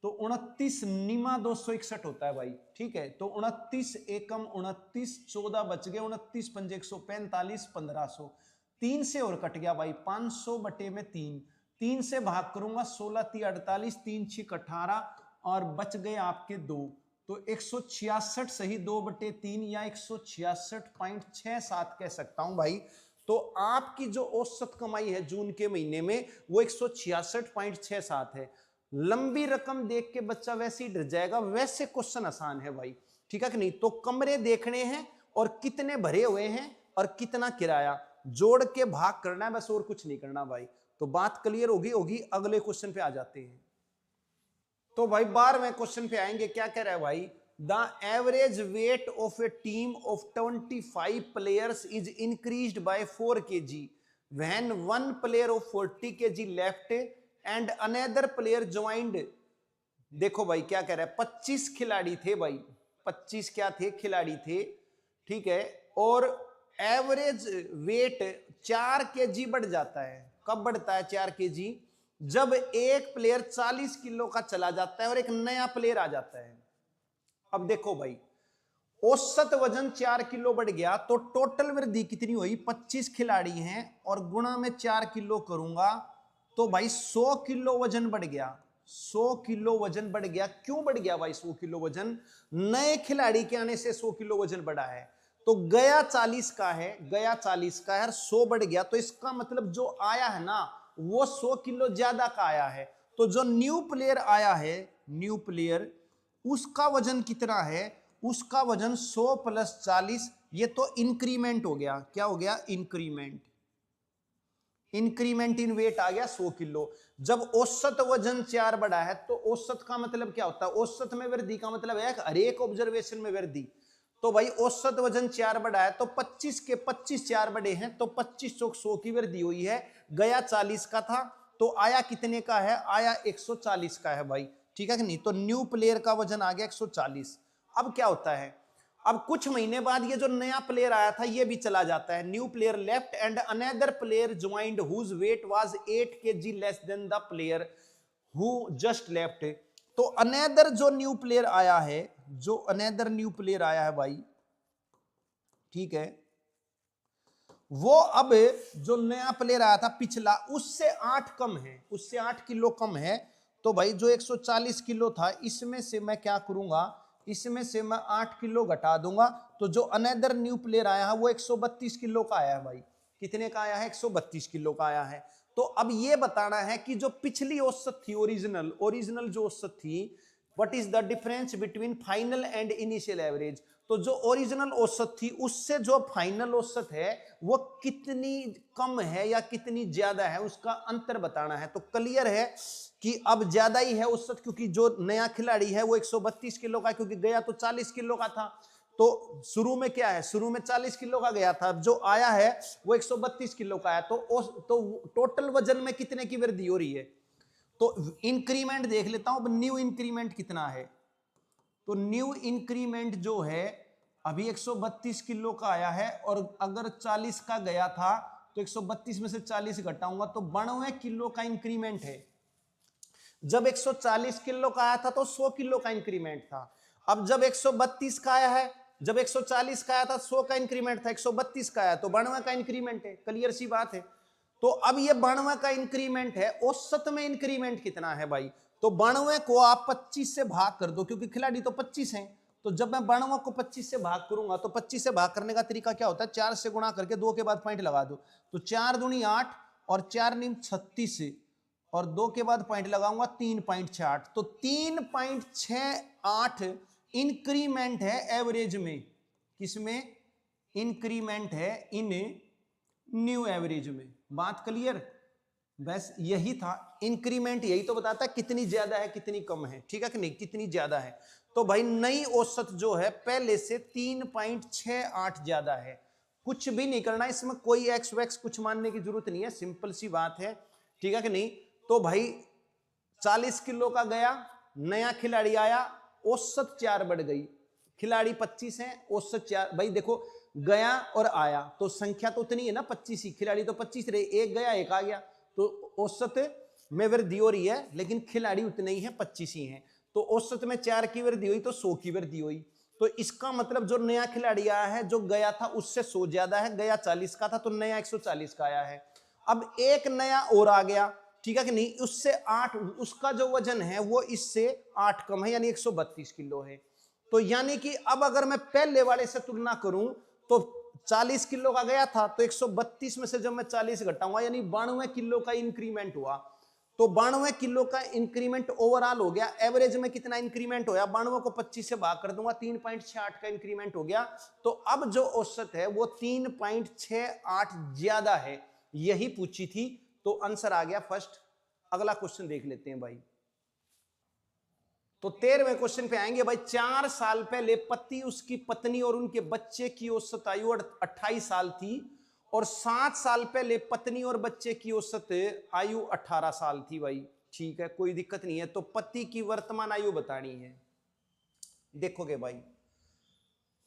तो 29 निमा 261 होता है भाई, ठीक है। तो 29 एकम 29 14 बच गए, 29 पंजे 145 1500, 3 से और कट गया भाई 500 बटे में 3, 3 से भाग करूंगा 16 3 48, 3 6 18, और बच गए आपके 2, तो 166 सही 2 बटे 3 या 166.67 कह सकता हूं भाई। तो आपकी जो औसत कमाई है जून के महीने में वो 166.67 है। लंबी रकम देख के बच्चा वैसे ही डर जाएगा, वैसे क्वेश्चन आसान है भाई, ठीक है कि नहीं। तो कमरे देखने हैं और कितने भरे हुए हैं और कितना किराया, जोड़ के भाग करना है बस, और कुछ नहीं करना भाई। तो बात क्लियर होगी। अगले क्वेश्चन पे आ जाते हैं। तो भाई 12वें क्वेश्चन पे आएंगे, क्या कह रहा है भाई, the average weight of A team of 25 players is increased by 4 kg when 1 player of 40 kg left and another player joined. देखो भाई क्या कह रहा है, 25 खिलाड़ी थे भाई, 25 क्या थे, खिलाड़ी थे, ठीक है, और एवरेज वेट 4 kg बढ़ जाता है, कब बढ़ता है 4 kg? जब एक प्लेयर 40 किलो का चला जाता है और एक नया प्लेयर आ जाता है। अब देखो भाई, औसत वजन 4 किलो बढ़ गया तो टोटल वृद्धि कितनी हुई? 25 खिलाड़ी हैं और गुणा में 4 किलो करूंगा तो भाई 100 किलो वजन बढ़ गया। 100 किलो वजन बढ़ गया। क्यों बढ़ गया भाई 100 किलो वजन? नए खिलाड़ी के आने से 100 किलो वजन बढ़ा है। तो गया 40 का है, गया 40 का है, 100 बढ़ गया तो इसका मतलब जो आया है ना वो 100 किलो ज्यादा का आया है। तो जो न्यू प्लेयर आया है, न्यू प्लेयर, उसका वजन कितना है? उसका वजन 100 + 40, ये तो इंक्रीमेंट हो गया। क्या हो गया? इंक्रीमेंट। इंक्रीमेंट इन वेट आ गया 100 किलो। जब औसत वजन 4 बढ़ा है तो औसत का मतलब क्या होता है? औसत में वृद्धि का मतलब है हर एक ऑब्जर्वेशन में वृद्धि। तो भाई औसत वजन 4 बढ़ा है तो 25 के 25 4 बढ़े हैं तो 25 चौक 100 की वृद्धि हुई है। गया 40 का था तो आया कितने का है? आया 140 का है भाई, ठीक है कि नहीं? तो न्यू प्लेयर का वजन आ गया 140। अब क्या होता है? अब कुछ महीने बाद ये जो नया प्लेयर आया था ये भी चला जाता है। New player left and another player joined whose weight was 8 kg less than the player who just left. तो अनदर जो न्यू प्लेयर आया है, जो अनदर न्यू प्लेयर आया है भाई, ठीक है, वो अब जो नया प्लेयर आया था पिछला उससे 8 कम है, उससे 8 किलो कम है। तो भाई जो 140 किलो था इसमें से मैं क्या करूंगा? इसमें से मैं 8 किलो घटा दूंगा। तो जो अनदर न्यू प्लेयर आया है वो 132 किलो का आया है भाई। कितने का आया है? 132 किलो का आया है। तो अब ये बताना है कि जो पिछली औसत थी, ओरिजिनल जो औसत थी, what is the difference between final and initial average. तो जो ओरिजिनल औसत थी उससे जो फाइनल औसत है वो कितनी कम है या कितनी ज्यादा है, उसका अंतर बताना है। तो क्लियर है कि अब ज्यादा ही है औसत, क्योंकि जो नया खिलाड़ी है वो 132 किलो का, क्योंकि गया तो 40 किलो का था। तो शुरू में क्या है? शुरू में 40 किलो का गया था, जो आया है वो 132 किलो का है। तो टोटल वजन में कितने की वृद्धि हो रही है? तो इंक्रीमेंट देख लेता हूं। न्यू इंक्रीमेंट कितना है? तो न्यू इंक्रीमेंट जो है अभी 132 किलो का आया है और अगर 40 का गया था तो 132 में से 40 घटाऊंगा तो 92 किलो का इंक्रीमेंट है। जब 140 किलो का आया था तो 100 किलो का इंक्रीमेंट था। अब जब 132 का आया है, जब 140 का आया था 100 का इंक्रीमेंट था, 132 का आया तो 92 का इंक्रीमेंट है। क्लियर सी बात है। तो अब ये 92 का इंक्रीमेंट है। औसत में इंक्रीमेंट कितना है भाई? तो 92 को आप 25 से भाग कर दो, क्योंकि खिलाड़ी तो 25 हैं। तो जब मैं 92 को 25 से भाग करूंगा तो 25 से भाग करने का तरीका क्या होता है? 4 से गुणा करके 2 के बाद पॉइंट लगा दो। तो 4 दूनी 8 और 4 नीम 36 और 2 के बाद पॉइंट लगाऊंगा 3.68। तो 3.68 इंक्रीमेंट है एवरेज में। किसमें इंक्रीमेंट है? इन न्यू एवरेज में। बात क्लियर? बस यही था इंक्रीमेंट, यही तो बताता है कितनी ज्यादा है कितनी कम है, ठीक है कि नहीं? कितनी ज्यादा है। तो भाई नई औसत जो है पहले से 3.68 ज्यादा है। कुछ भी नहीं करना इसमें, कोई एक्स वैक्स कुछ मानने की जरूरत नहीं है, सिंपल सी बात है, ठीक है कि नहीं? तो भाई 40 किलो का गया, नया खिलाड़ी आया, औसत 4 बढ़ गई। खिलाड़ी 25 है, औसत 4। भाई देखो गया और आया तो संख्या तो उतनी है ना, 25 ही। खिलाड़ी तो 25 रहे, एक गया एक आ गया, तो औसत में वृद्धि हो रही है, लेकिन खिलाड़ी उतने ही हैं, 25 ही हैं। तो औसत में 4 की वृद्धि हुई तो 100 की वृद्धि हुई। तो इसका मतलब जो नया खिलाड़ी आया है, जो गया था उससे 100 ज्यादा है। गया 40 का था तो नया 140 का आया है। अब एक नया और आ गया, ठीक है कि नहीं? उससे 8, उसका जो वजन है वो इससे 8 कम है, यानी 132 किलो है। तो यानी कि अब अगर मैं पहले वाले से तुलना करूं तो 40 किलो का गया था तो 132 में से जब मैं 40 घटाऊंगा यानी 92 किलो का इंक्रीमेंट हुआ। तो 92 किलो का इंक्रीमेंट ओवरऑल हो गया। एवरेज में कितना इंक्रीमेंट होया? 92 को 25 से भाग कर दूंगा, 3.68 का इंक्रीमेंट हो गया। तो अब जो औसत है वो 3.68 ज्यादा है। यही पूछी थी, तो आंसर आ गया फर्स्ट। अगला क्वेश्चन देख लेते हैं भाई। तो 13वें क्वेश्चन पे आएंगे भाई। 4 साल पहले पति, उसकी पत्नी और उनके बच्चे की औसत आयु 28 साल थी और 7 साल पहले पत्नी और बच्चे की औसत आयु 18 साल थी भाई। ठीक है, कोई दिक्कत नहीं है। तो पति की वर्तमान आयु बतानी है। देखोगे भाई,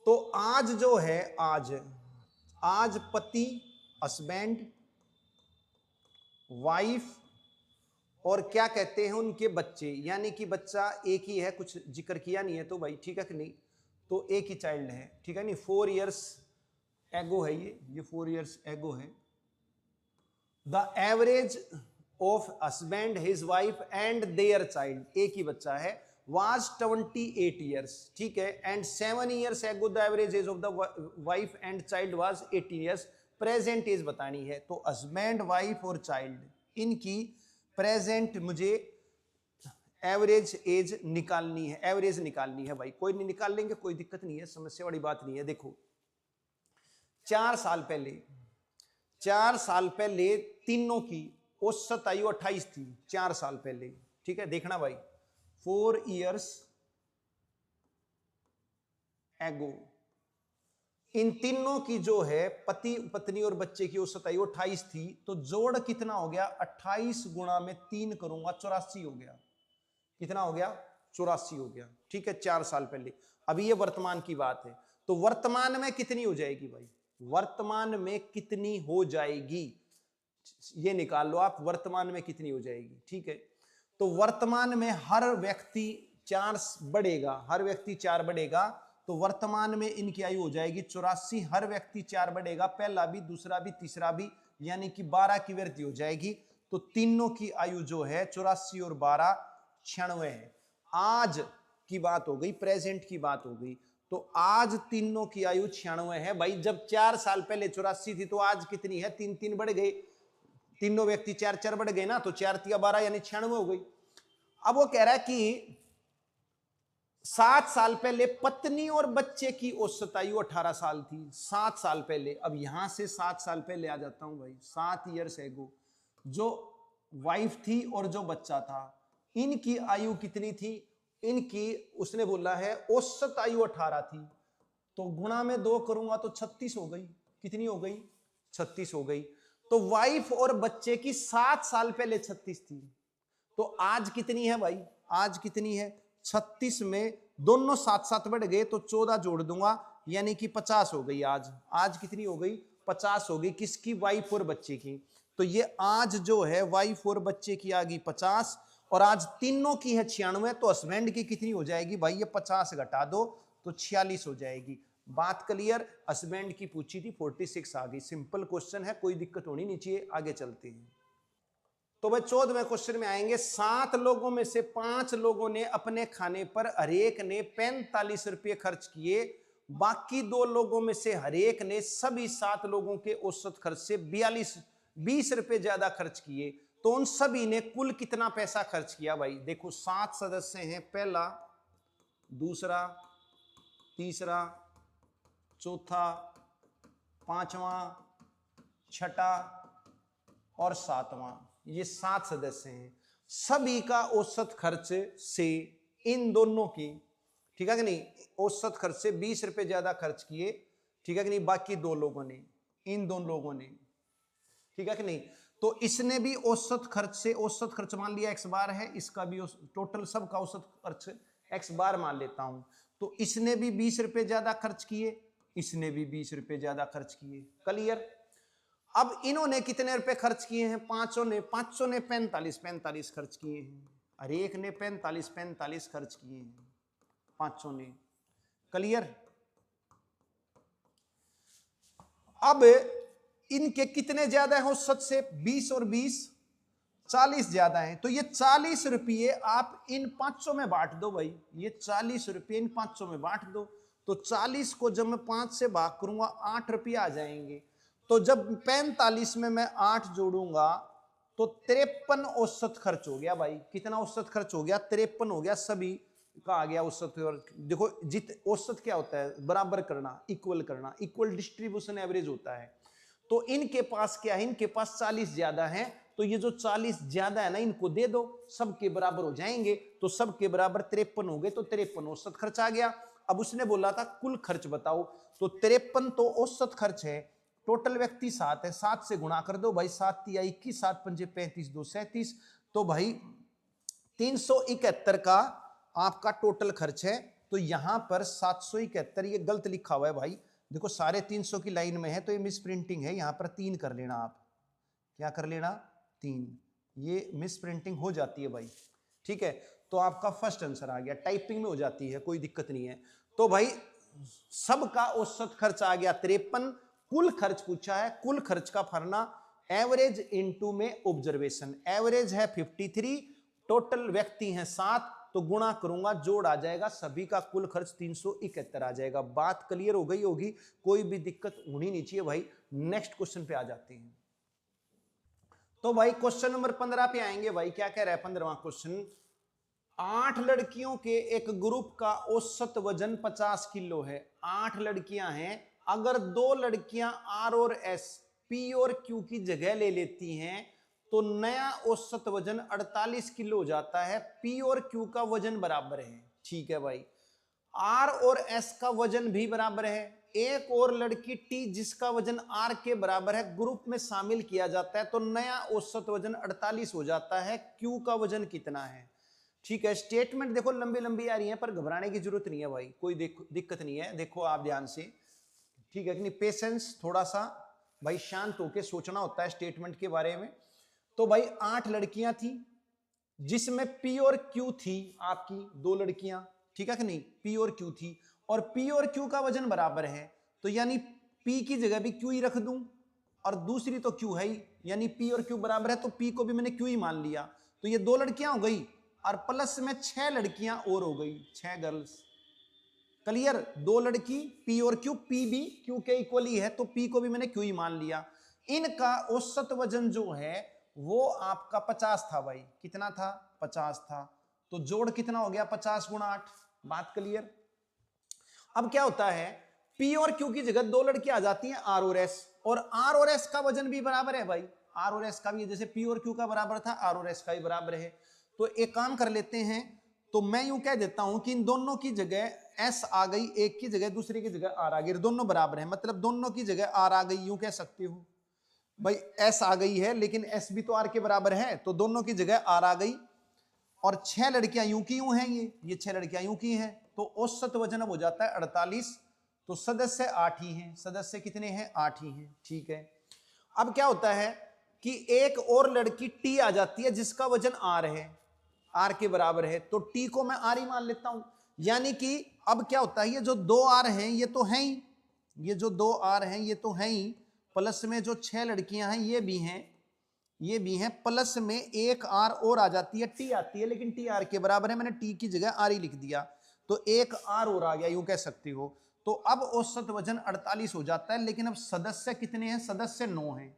तो आज जो है, आज पति हस्बैंड वाइफ और क्या कहते हैं उनके बच्चे, यानी कि बच्चा एक ही है, कुछ जिक्र किया नहीं है तो भाई, ठीक है कि नहीं, तो एक ही चाइल्ड है, ठीक है नहीं, 4 इयर्स एगो है ये 4 इयर्स एगो है। The average of husband his wife and their child, एक ही बच्चा है, was 28 years, ठीक है, and 7 years ago the average age of the wife and child was 18 years, present age बतानी है, तो हस्बैंड वाइफ और चाइल्ड इनकी प्रेजेंट मुझे एवरेज एज निकालनी है, एवरेज निकालनी है भाई, कोई नहीं निकाल लेंगे, कोई दिक्कत नहीं है, समस्या बड़ी बात नहीं है। देखो 4 साल पहले तीनों की औसत आयु 28 थी, 4 साल पहले, ठीक है, देखना भाई 4 years ago इन तीनों की जो है पति पत्नी और बच्चे की औसत आयु 28 थी, तो जोड़ कितना हो गया, 28 गुणा में 3 करूंगा 84 हो गया, कितना हो गया, 84 हो गया, ठीक है, 4 साल पहले। अभी ये वर्तमान की बात है, तो वर्तमान में कितनी हो जाएगी भाई, वर्तमान में कितनी हो जाएगी ये निकाल लो आप, वर्तमान में कितनी हो जाएगी, ठीक है। तो वर्तमान में हर व्यक्ति 4 बढ़ेगा, हर व्यक्ति 4 बढ़ेगा, तो वर्तमान में इनकी आयु हो जाएगी 84, हर व्यक्ति 4 बढ़ेगा, पहला भी दूसरा भी तीसरा भी, यानी कि 12 की वृद्धि हो जाएगी, तो तीनों की आयु जो है 84 और 12 96 है। आज की बात हो गई, प्रेजेंट की बात हो गई, तो आज तीनों की आयु 96 है भाई, जब 4 साल पहले 84 थी, तो आज कितनी है, 3 बढ़ गए, तीनों व्यक्ति 4 बढ़ गए ना, तो 4 तिया 12 यानी 96 हो गई। अब वो कह रहा है कि 7 साल पहले पत्नी और बच्चे की औसत आयु 18 साल थी, 7 साल पहले। अब यहां से 7 साल पहले आ जाता हूं भाई, 7 ईयर्स एगो जो वाइफ थी और जो बच्चा था, इनकी आयु कितनी थी, इनकी उसने बोला है औसत आयु 18 थी, तो गुणा में 2 करूंगा तो 36 हो गई, कितनी हो गई, 36 हो गई। तो वाइफ और बच्चे की 7 साल पहले 36 थी, तो आज कितनी है भाई, आज कितनी है, 36 में दोनों 7 बढ़ गए, तो 14 जोड़ दूंगा, यानी कि 50 हो गई। आज कितनी हो गई, 50 हो गई, किसकी, वाइफ और बच्चे की। तो ये आज जो है वाइफ और बच्चे की आ गई 50, और आज तीनों की है 96, तो हस्बैंड की कितनी हो जाएगी भाई, ये 50 घटा दो तो 46 हो जाएगी। बात क्लियर, हस्बैंड की पूछी थी 46 आ गई, सिंपल क्वेश्चन है, कोई दिक्कत होनी नहीं चाहिए। आगे चलते हैं, तो भाई 14वें क्वेश्चन में आएंगे। 7 लोगों में से 5 लोगों ने अपने खाने पर हरेक ने 45 रुपये खर्च किए, बाकी 2 लोगों में से हरेक ने सभी 7 लोगों के औसत खर्च से 20 रुपये ज्यादा खर्च किए, तो उन सभी ने कुल कितना पैसा खर्च किया भाई। देखो 7 सदस्य हैं, पहला, दूसरा, तीसरा, चौथा, पांचवा, छठा और 7वां, ये 7 सदस्य हैं, सभी का औसत खर्च से इन दोनों की, ठीक है कि नहीं, औसत खर्च से 20 रुपए ज्यादा खर्च किए, ठीक है कि नहीं, बाकी 2 लोगों ने, इन 2 लोगों ने, ठीक है कि नहीं। तो इसने भी औसत खर्च से, औसत खर्च मान लिया x बार है, इसका भी टोटल सबका औसत खर्च x बार मान लेता हूं, तो इसने भी 20 रुपए ज्यादा खर्च किए, इसने भी 20 रुपए ज्यादा खर्च किए, क्लियर। अब इन्होंने कितने रुपए खर्च किए हैं, 500 ने 45 खर्च किए हैं, हर एक ने 45 खर्च किए हैं, 500 ने, क्लियर। अब इनके कितने ज्यादा है औसत से, 20 और 20 40 ज्यादा है, तो ये 40 रुपये आप इन 500 में बांट दो भाई, ये 40 रुपये इन 500 में बांट दो, तो 40 को जब मैं 5 से भाग करूंगा 8 रुपये आ जाएंगे, तो जब 45 में मैं 8 जोड़ूंगा तो 53 औसत खर्च हो गया भाई। कितना औसत खर्च हो गया, 53 हो गया, सभी का आ गया औसत। देखो जित औसत क्या होता है, बराबर करना, इक्वल करना, इक्वल डिस्ट्रीब्यूशन एवरेज होता है। तो इनके पास क्या है, इनके पास 40 ज्यादा है, तो ये जो 40 ज्यादा है ना, इनको दे दो, सबके बराबर हो जाएंगे, तो सबके बराबर 53 हो गए, तो 53 औसत खर्च आ गया। अब उसने बोला था कुल खर्च बताओ, तो 53 तो औसत खर्च है, टोटल व्यक्ति 7 है, 7 से गुणा कर दो भाई, 7 तिया 21, 7 पंजे 35, 2 37, तो भाई 371 का आपका टोटल खर्च है। तो यहां पर 771, ये गलत लिखा हुआ है भाई, देखो सारे 300 की लाइन में है, तो ये मिस प्रिंटिंग है, यहां पर 3 कर लेना आप, क्या कर लेना, 3, ये मिस प्रिंटिंग हो जाती है भाई, ठीक है। तो आपका फर्स्ट आंसर आ गया, टाइपिंग में हो जाती है, कोई दिक्कत नहीं है। तो भाई सबका औसत खर्च आ गया 53, कुल खर्च पूछा है, कुल खर्च का फरना एवरेज इनटू में ऑब्जर्वेशन, एवरेज है 53, टोटल व्यक्ति हैं 7, तो गुणा करूंगा जोड़ आ जाएगा, सभी का कुल खर्च 371 आ जाएगा। बात क्लियर हो गई होगी, कोई भी दिक्कत होनी नहीं चाहिए भाई। नेक्स्ट क्वेश्चन पे आ जाते हैं। तो भाई क्वेश्चन नंबर 15 पे आएंगे भाई, क्या कह रहा है 15वां क्वेश्चन, 8 लड़कियों के एक ग्रुप का औसत वजन 50 किलो है, 8 लड़कियां हैं, अगर 2 लड़कियां आर और एस, पी और क्यू की जगह ले लेती हैं तो नया औसत वजन 48 किलो हो जाता है, पी और क्यू का वजन बराबर है, ठीक है भाई। आर और एस का वजन भी बराबर है, एक और लड़की टी जिसका वजन आर के बराबर है ग्रुप में शामिल किया जाता है, तो नया औसत वजन 48 हो जाता है, क्यू का वजन कितना है, ठीक है। स्टेटमेंट देखो लंबी लंबी आ रही है, पर घबराने की जरूरत नहीं है भाई, कोई दिक्कत नहीं है, देखो आप ध्यान से, ठीक है कि नहीं, पेशेंस, थोड़ा सा भाई शांत होकर सोचना होता है स्टेटमेंट के बारे में। तो भाई 8 लड़कियां थी, जिसमें पी और क्यू थी आपकी 2 लड़कियां, ठीक है कि नहीं, पी और क्यू थी, और पी और क्यू का वजन बराबर है, तो यानी पी की जगह भी क्यू ही रख दूं, और दूसरी तो क्यू है ही, यानी पी और क्यू बराबर है, तो पी को भी मैंने क्यू ही मान लिया, तो ये 2 लड़कियां हो गई, और प्लस में 6 लड़कियां और हो गई, 6 गर्ल्स, क्लियर। 2 लड़की पी और क्यू, पी भी क्यू के इक्वल ही है, तो पी को भी मैंने क्यू ही मान लिया। इनका औसत वजन जो है वो आपका 50 था भाई, कितना था, 50 था, तो जोड़ कितना हो गया, 50 गुणा 8, बात क्लियर। अब क्या होता है, पी और क्यू की जगह 2 लड़की आ जाती हैं आर और एस, और आर और एस का वजन भी बराबर है भाई, आर और एस का भी, जैसे पी और क्यू का बराबर था आर और एस का भी बराबर है। तो एक काम कर लेते हैं, तो मैं यूं कह देता हूं कि इन दोनों की जगह एस आ गई, एक की जगह दूसरी की जगह आर आ गई, दोनों बराबर है, मतलब दोनों की जगह आर आ गई, यूं कह सकते हो भाई, एस आ गई है लेकिन एस भी तो आर के बराबर है, तो दोनों की जगह आर आ गई, और 6 लड़कियां यूं की यूं हैं, ये 6 लड़कियां यूं की हैं, तो औसत वजन अब हो जाता है 48, तो सदस्य 8 ही हैं, सदस्य कितने हैं, 8 ही हैं, ठीक है। अब क्या होता है कि एक और लड़की टी आ जाती है जिसका वजन आर है, आर के बराबर है, तो टी को मैं आर ही मान लेता हूं, यानी कि अब क्या होता है, ये जो 2 आर हैं ये तो हैं ही, ये जो 2 आर हैं ये तो हैं ही, प्लस में जो 6 लड़कियां हैं ये भी हैं, ये भी हैं, प्लस में एक आर और आ जाती है, टी आती है, लेकिन टी आर के बराबर है, मैंने टी की जगह आर ही लिख दिया, तो एक आर और आ गया, यूं कह सकती हो। तो अब औसत वजन 48 हो जाता है, लेकिन अब सदस्य कितने हैं, सदस्य 9 हैं,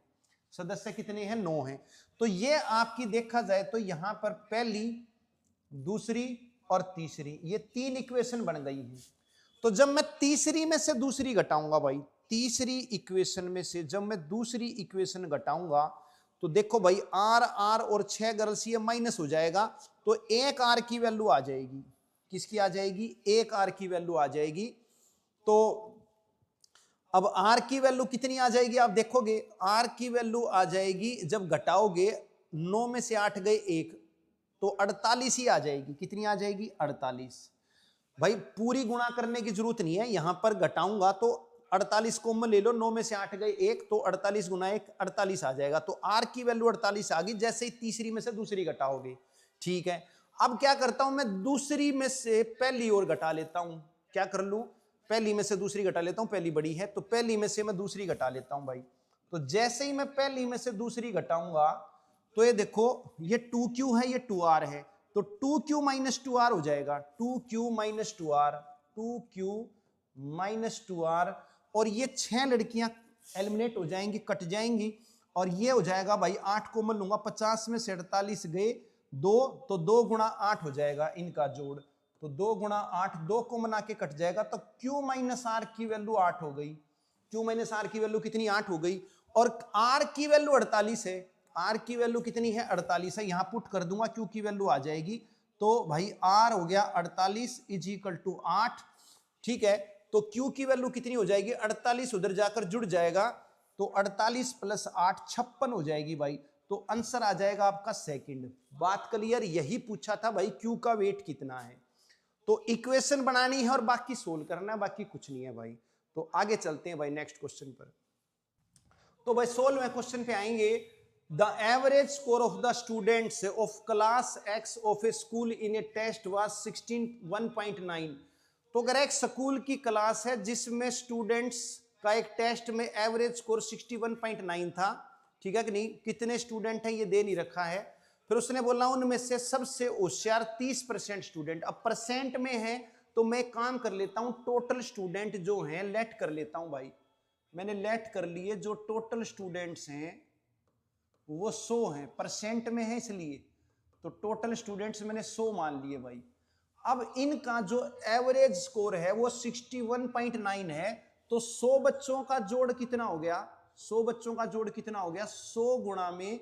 सदस्य कितने हैं, 9 हैं। तो ये आपकी देखा जाए तो यहां पर पहली, दूसरी और तीसरी, ये 3 इक्वेशन बन गई हैं। तो जब मैं तीसरी में से दूसरी घटाऊंगा भाई, तीसरी इक्वेशन में से जब मैं दूसरी इक्वेशन घटाऊंगा, तो देखो भाई आर आर और 6 गर्ल्स ये माइनस हो जाएगा, तो 1 आर की वैल्यू आ जाएगी, किसकी आ जाएगी, 1 आर की वैल्यू आ जाएगी। तो अब आर की वैल्यू कितनी आ जाएगी, आप देखोगे आर की वैल्यू आ जाएगी, जब घटाओगे 9 में से 8 गए 1, तो 48 ही आ जाएगी, कितनी आ जाएगी, 48। भाई पूरी गुणा करने की जरूरत नहीं है, यहां पर घटाऊंगा तो 48 कॉमन ले लो, 9 में से 8 गए 1, तो 48 गुना 1 48 आ जाएगा, तो आर की वैल्यू 48 आ गई, जैसे ही तीसरी में से दूसरी घटाओगे, ठीक है। अब क्या करता हूं मैं, दूसरी में से पहली और घटा लेता हूं, क्या कर लूं, पहली में से दूसरी घटा लेता हूं, पहली बड़ी है तो पहली में से मैं दूसरी घटा लेता हूं भाई। तो जैसे ही मैं पहली में से दूसरी घटाऊंगा, तो ये देखो ये 2q है, ये 2r है, तो 2q माइनस 2r हो जाएगा, 2q minus 2r, 2q minus 2r, और ये 6 लड़कियां एलिमिनेट हो जाएंगी, कट जाएंगी, और ये हो जाएगा भाई 8 कॉमन लूंगा, 50 में से 48 गए 2, तो 2 गुणा 8 हो जाएगा इनका जोड़, तो 2 गुणा 8, 2 कॉमन आके कट जाएगा, तो q माइनस r की वैल्यू 8 हो गई, q माइनस r की वैल्यू कितनी, 8 हो गई, और r की वैल्यू 48 है, r की वैल्यू कितनी है, 48 है, यहां पुट कर दूंगा, q की वैल्यू आ जाएगी, तो भाई r हो गया 48 इज इक्वल टू 8, ठीक है। तो q की वैल्यू कितनी हो जाएगी, 48 उधर जाकर जुड़ जाएगा, तो 48 प्लस 8 56 हो जाएगी भाई, तो आंसर आ जाएगा आपका सेकंड। बात क्लियर, यही पूछा था भाई q का वेट कितना है, तो इक्वेशन बनानी है और बाकी सोल्व करना है, बाकी कुछ नहीं है भाई। तो आगे चलते हैं भाई नेक्स्ट क्वेश्चन पर। तो भाई 16वें क्वेश्चन पे आएंगे, the average score of the students of class X of a school in a test was 161.9। तो अगर एक स्कूल की क्लास है जिसमें स्टूडेंट्स का एक टेस्ट में एवरेज स्कोर 61.9 था, ठीक है कि नहीं, कितने स्टूडेंट हैं ये दे नहीं रखा है, फिर उसने बोला उनमें से सबसे होशियार 30% स्टूडेंट। अब परसेंट में है तो मैं काम कर लेता हूं, टोटल स्टूडेंट जो हैं लेट कर लेता हूं भाई, मैंने लेट कर लिए, जो टोटल स्टूडेंट्स हैं वो 100 हैं, परसेंट में है इसलिए, तो टोटल स्टूडेंट्स मैंने 100 मान लिए भाई। अब इनका जो एवरेज स्कोर है वो 61.9 है, तो 100 बच्चों का जोड़ कितना हो गया, 100 बच्चों का जोड़ कितना हो गया, 100 गुणा में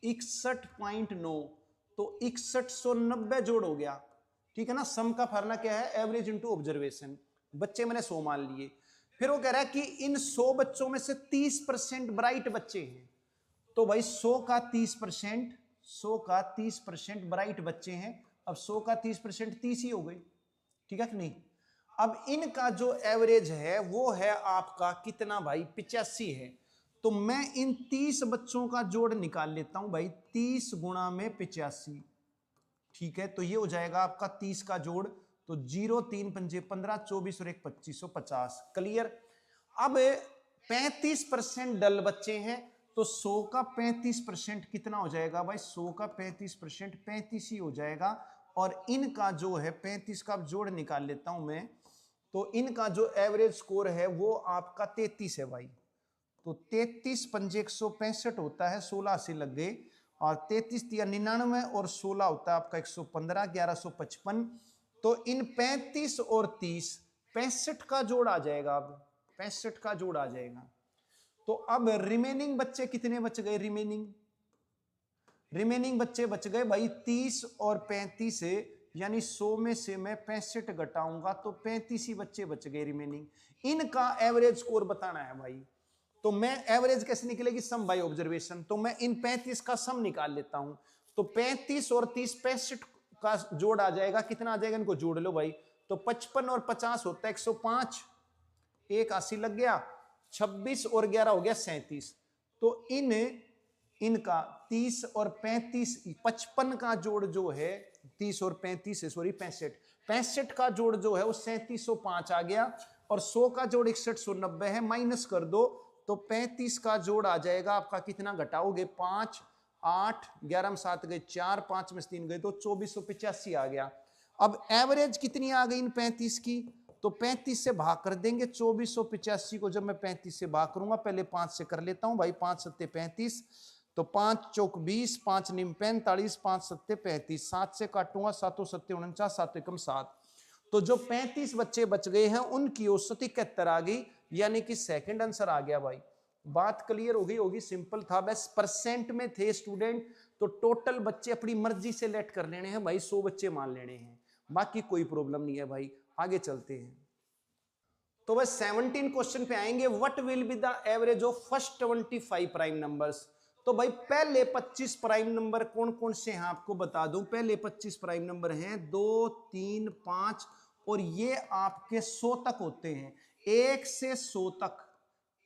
61.9, तो 6190 जोड़ हो गया, ठीक है ना। सम का फॉर्मूला क्या है, एवरेज इनटू ऑब्जर्वेशन। बच्चे मैंने 100 मान लिए। फिर वो कह रहा है कि इन 100 बच्चों में से 30% ब्राइट बच्चे हैं, तो भाई 100 का 30%, 100 का 30% ब्राइट बच्चे हैं। अब 100 का 30% 30 ही हो गई, ठीक है कि नहीं। अब इनका जो एवरेज है वो है आपका कितना भाई, 85 है। तो मैं इन 30 बच्चों का जोड़ निकाल लेता हूं भाई, 30 गुणा में 85, ठीक है। तो ये हो जाएगा आपका 30 का जोड़, तो 0 3 पंजे 15, 24 और 1 2550। क्लियर। अब 35% डल बच्चे हैं, तो 100 का 35% कितना हो जाएगा भाई, 100 का 35% 35 ही हो जाएगा। और इनका जो है 35 का जोड़ निकाल लेता हूं मैं, तो इनका जो एवरेज स्कोर है वो आपका 33 है भाई। तो 33 पंजे 165 होता है, 16 से लग गए, और 33 तिया 99 और 16 होता है आपका 115, 1155। तो इन 35 और 30 65 का जोड़ आ जाएगा, अब 65 का जोड़ आ जाएगा। तो अब रिमेनिंग बच्चे कितने बच गए, रिमेनिंग बच्चे बच गए भाई 30 और 35 से, यानी 100 में से मैं 65 घटाऊंगा तो 35 ही बच्चे बच गए रिमेनिंग। इनका एवरेज स्कोर बताना है भाई, तो मैं एवरेज कैसे निकलेगी, सम बाय ऑब्जर्वेशन। तो मैं इन 35 का सम निकाल लेता हूं, तो 35 और 30 65 का जोड़ आ जाएगा, कितना आ जाएगा, इनको जोड़ लो भाई, तो 55 और 50 होता है 105, 180 लग गया, 26 और 11 हो गया 37। तो इनका 30 और 35, 55 का जोड़ जो है 30 और 35 है, सॉरी 65 का जोड़ जो है वो 3705 आ गया, और 100 का जोड़ 6190 है, माइनस कर दो तो 35 का जोड़ आ जाएगा आपका, कितना घटाओगे, 5 8 11 में 7 गए 4, 5 में 3 गए तो 2485 आ गया। अब एवरेज कितनी आ गई इन 35 की, तो 35 से भाग कर देंगे, 2485 को जब मैं 35 से भाग करूंगा, पहले 5 से कर लेता हूं भाई, 5 सत्ते 35, तो 5 चौक 20, 5 निम 45, 5 सत्ते 35, 7 से काटूंगा, 7 सत्ते 49, 7 एकम 7। तो जो 35 बच्चे बच गए हैं उनकी औसत 71 आ गई, यानी कि सेकंड आंसर आ गया भाई। बात क्लियर हो गई होगी, सिंपल था, बस परसेंट में थे स्टूडेंट, तो टोटल बच्चे अपनी मर्जी से लेट कर लेने हैं भाई, 100 बच्चे मान लेने हैं, बाकी कोई प्रॉब्लम नहीं है भाई। आगे चलते हैं, तो बस 17 क्वेश्चन पे आएंगे। What will be the average of first 25 prime numbers. तो भाई पहले 25 प्राइम नंबर कौन कौन से हैं आपको बता दूं, पहले 25 प्राइम नंबर हैं 2 3 5, और ये आपके 100 तक होते हैं, 1 से 100 तक,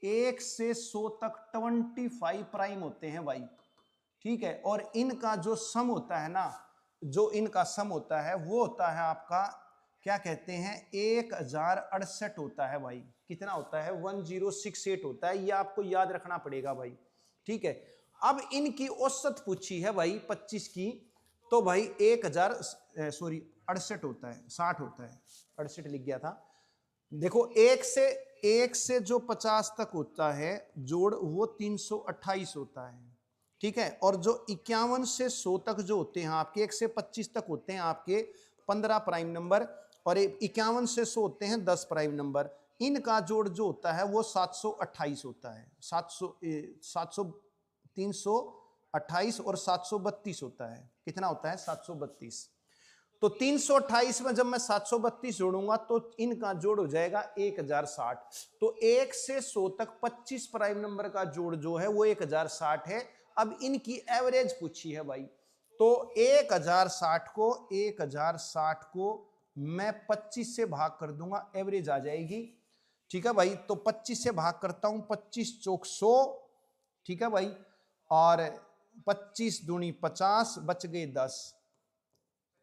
1 से 100 तक 25 प्राइम होते हैं भाई, ठीक है। और इनका जो सम होता है ना, जो इनका सम होता है वो होता है आपका, क्या कहते हैं, 1068 होता है भाई, कितना होता है, 1068 होता है, ये आपको याद रखना पड़ेगा भाई, ठीक है। अब इनकी औसत पूछी है भाई 25 की, तो भाई 68 होता है, 60 होता है, 68 लिख गया था। देखो 1 से जो 50 तक होता है जोड़ वो 328 होता है, ठीक है। और जो 51 से 100 तक जो होते हैं आपके, 1 से 25 तक होते हैं आपके 15 प्राइम नंबर, और 51 से 100 होते हैं 10 प्राइम नंबर। इनका जोड़ जो होता है वो 728 होता है, 328 और 732 होता है, कितना होता है, 732। तो 328 में जब मैं 732 जोड़ूंगा तो इनका जोड़ हो जाएगा 1060। तो 1 से 100 तक 25 प्राइम नंबर का जोड़ जो है वो 1060 है। अब इनकी एवरेज पूछी है भाई, तो 1060 को मैं 25 से भाग कर दूंगा, एवरेज आ जाएगी, ठीक है भाई। तो 25 से भाग करता हूं, 25 चौक 100, ठीक है भाई, और 25 दूनी 50, बच गए 10।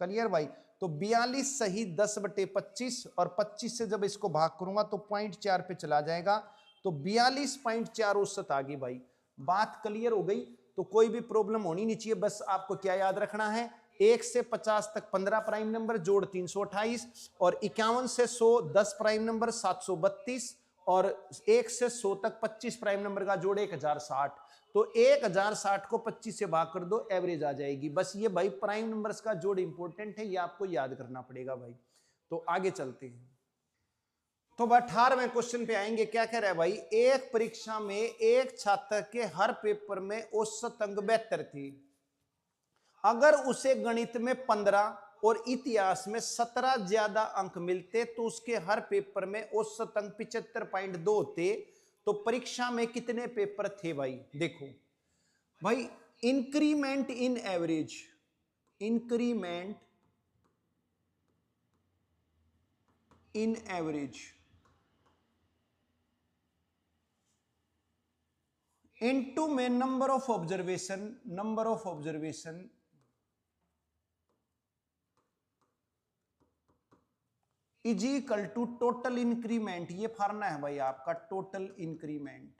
क्लियर भाई? तो 42 सही 10/25, और 25 से जब इसको भाग करूंगा तो 0.4 पे चला जाएगा, तो 42.4 औसत आ गई भाई। बात क्लियर हो गई? तो कोई भी प्रॉब्लम होनी नहीं चाहिए। बस आपको क्या याद रखना है, 1 से 50 तक 15 प्राइम नंबर जोड़ 328, और 51 से 100 10 प्राइम नंबर 732, और 1 से 100 तक 25 प्राइम नंबर का जोड़ 1060। तो 1060 को 25 से भाग कर दो, एवरेज आ जाएगी। बस ये भाई प्राइम नंबर्स का जोड़ इंपॉर्टेंट है, ये आपको याद करना पड़ेगा भाई। तो आगे चलते हैं। तो 18वें क्वेश्चन पे आएंगे। क्या कह रहा है भाई, एक परीक्षा में एक छात्र के हर पेपर में औसत अंक 72 थी। अगर उसे गणित में 15 और इतिहास में 17 ज्यादा अंक मिलते तो उसके हर पेपर में औसत अंक 75.2 होते। तो परीक्षा में कितने पेपर थे भाई? देखो भाई, increment in average, increment in average into में number of observation, number of observation is equal to total increment. ये फार्मूला है भाई आपका, टोटल इंक्रीमेंट।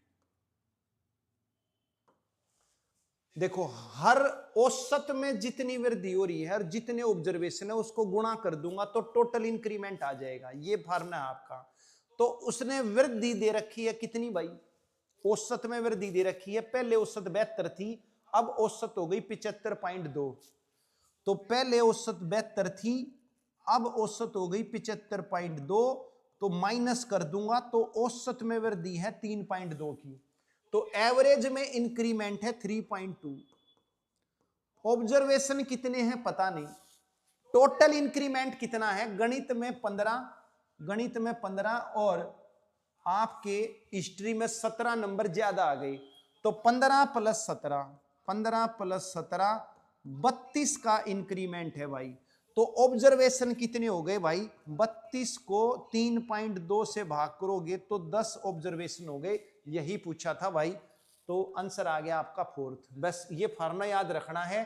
देखो, हर औसत में जितनी वृद्धि हो रही है और जितने ऑब्जर्वेशन है उसको गुणा कर दूंगा तो टोटल इंक्रीमेंट आ जाएगा। ये फार्मूला है आपका। तो उसने वृद्धि दे रखी है कितनी भाई? औसत में वृद्धि दे रखी है। पहले औसत 72 थी, अब औसत हो गई 75.2। तो पहले औसत 72 थी, अब औसत हो गई 75.2। तो माइनस कर दूंगा तो औसत में वृद्धि है 3.2 की। तो एवरेज में इंक्रीमेंट है 3.2। ऑब्जर्वेशन कितने हैं पता नहीं। टोटल इंक्रीमेंट कितना है? गणित में 15, गणित में 15 और आपके हिस्ट्री में 17 नंबर ज्यादा आ गए। तो 15 + 17, 15 + 17 32 का इंक्रीमेंट है भाई। तो ऑब्जर्वेशन कितने हो गए भाई? 32 को 3.2 से भाग करोगे तो 10 ऑब्जर्वेशन हो गए। यही पूछा था भाई। तो आंसर आ गया आपका 4th। बस ये फार्मूला याद रखना है,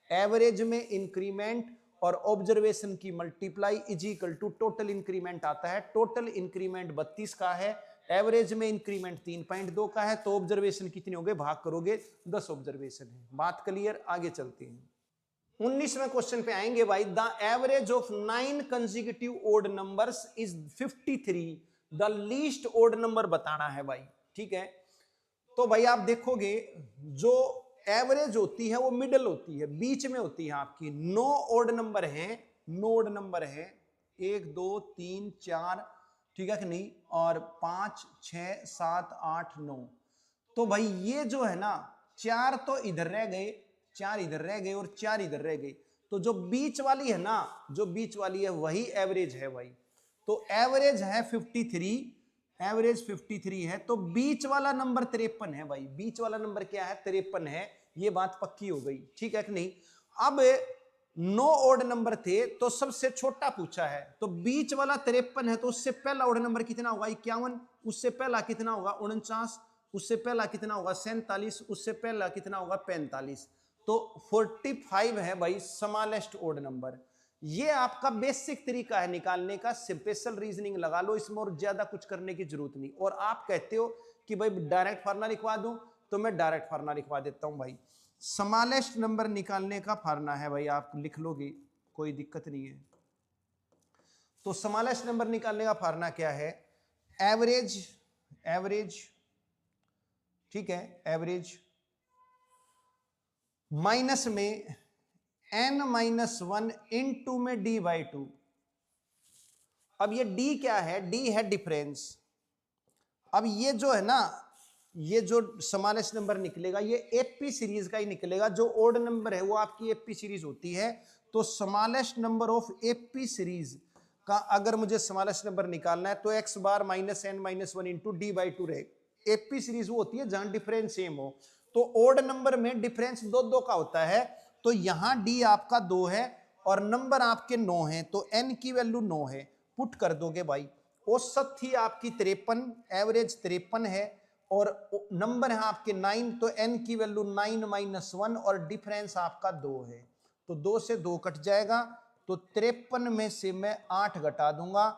एवरेज में इंक्रीमेंट और ऑब्जर्वेशन की multiply is equal to total increment आता है। टोटल इंक्रीमेंट 32 का है, एवरेज में इंक्रीमेंट 3.2 का है। तो ऑब्जर्वेशन कितने हो गए? भाग करोगे 10 ऑब्जर्वेशन है। बात क्लियर? आगे चलते हैं। 19वें क्वेश्चन पे आएंगे भाई। The average of 9 consecutive odd numbers is 53। The least odd number बताना है भाई। ठीक है, तो भाई आप देखोगे जो एवरेज होती है वो मिडल होती है, बीच में होती है आपकी। 9 ओड नंबर है, 9 ओड नंबर है, 1 2 3 4, ठीक है कि नहीं, और 5 6 7 8 9। तो भाई ये जो है ना, 4 तो इधर रह गए, 4 इधर रह गए और 4 इधर रह गए। तो जो बीच वाली है ना, जो बीच वाली है वही एवरेज है भाई। तो एवरेज है 53, एवरेज 53 है। तो बीच वाला नंबर 53 है भाई। बीच वाला नंबर क्या है? 53 है। ये बात पक्की हो गई, ठीक है कि नहीं। अब 9 ओड नंबर थे तो सबसे छोटा पूछा है, तो बीच वाला 53 है, तो उससे पहला ओड नंबर कितना होगा? 51। उससे पहला कितना होगा? 49। उससे पहला कितना होगा? 47। उससे पहला कितना होगा? 45। तो 45 है भाई स्मॉलेस्ट ओड नंबर। ये आपका बेसिक तरीका है निकालने का। स्पेशल रीजनिंग लगा लो इसमें, और ज्यादा कुछ करने की जरूरत नहीं। और आप कहते हो कि भाई डायरेक्ट फार्मूला लिखवा दूं, तो मैं डायरेक्ट फार्मूला लिखवा देता हूं भाई। स्मॉलेस्ट नंबर निकालने का फार्मूला है भाई, आप लिख लोगे, कोई दिक्कत नहीं है। तो स्मॉलेस्ट नंबर निकालने का फार्मूला क्या है? एवरेज, एवरेज, ठीक है, एवरेज माइनस में n-1 इनटू में d/2। अब ये d क्या है? d है डिफरेंस। अब ये जो है ना, ये जो स्मॉलेस्ट नंबर निकलेगा ये एपी सीरीज का ही निकलेगा। जो ओड नंबर है वो आपकी एपी सीरीज होती है। तो smallest number of AP series का अगर मुझे स्मॉलेस्ट नंबर निकालना है तो x बार -n-1 इंटू d/2 रहेगा। एपी सीरीज वो होती है जहां डिफरेंस सेम हो। तो ओड नंबर में डिफरेंस 2-2 का होता है। तो यहां d आपका 2 है और नंबर आपके 9 है, तो n की वैल्यू 9 है। पुट कर दोगे भाई। औसत थी आपकी 53, एवरेज 53 है, और नंबर है आपके 9, तो n की वैल्यू 9 - 1 और डिफरेंस आपका 2 है, तो 2 से 2 कट जाएगा, तो 53 में से मैं 8 घटा दूंगा,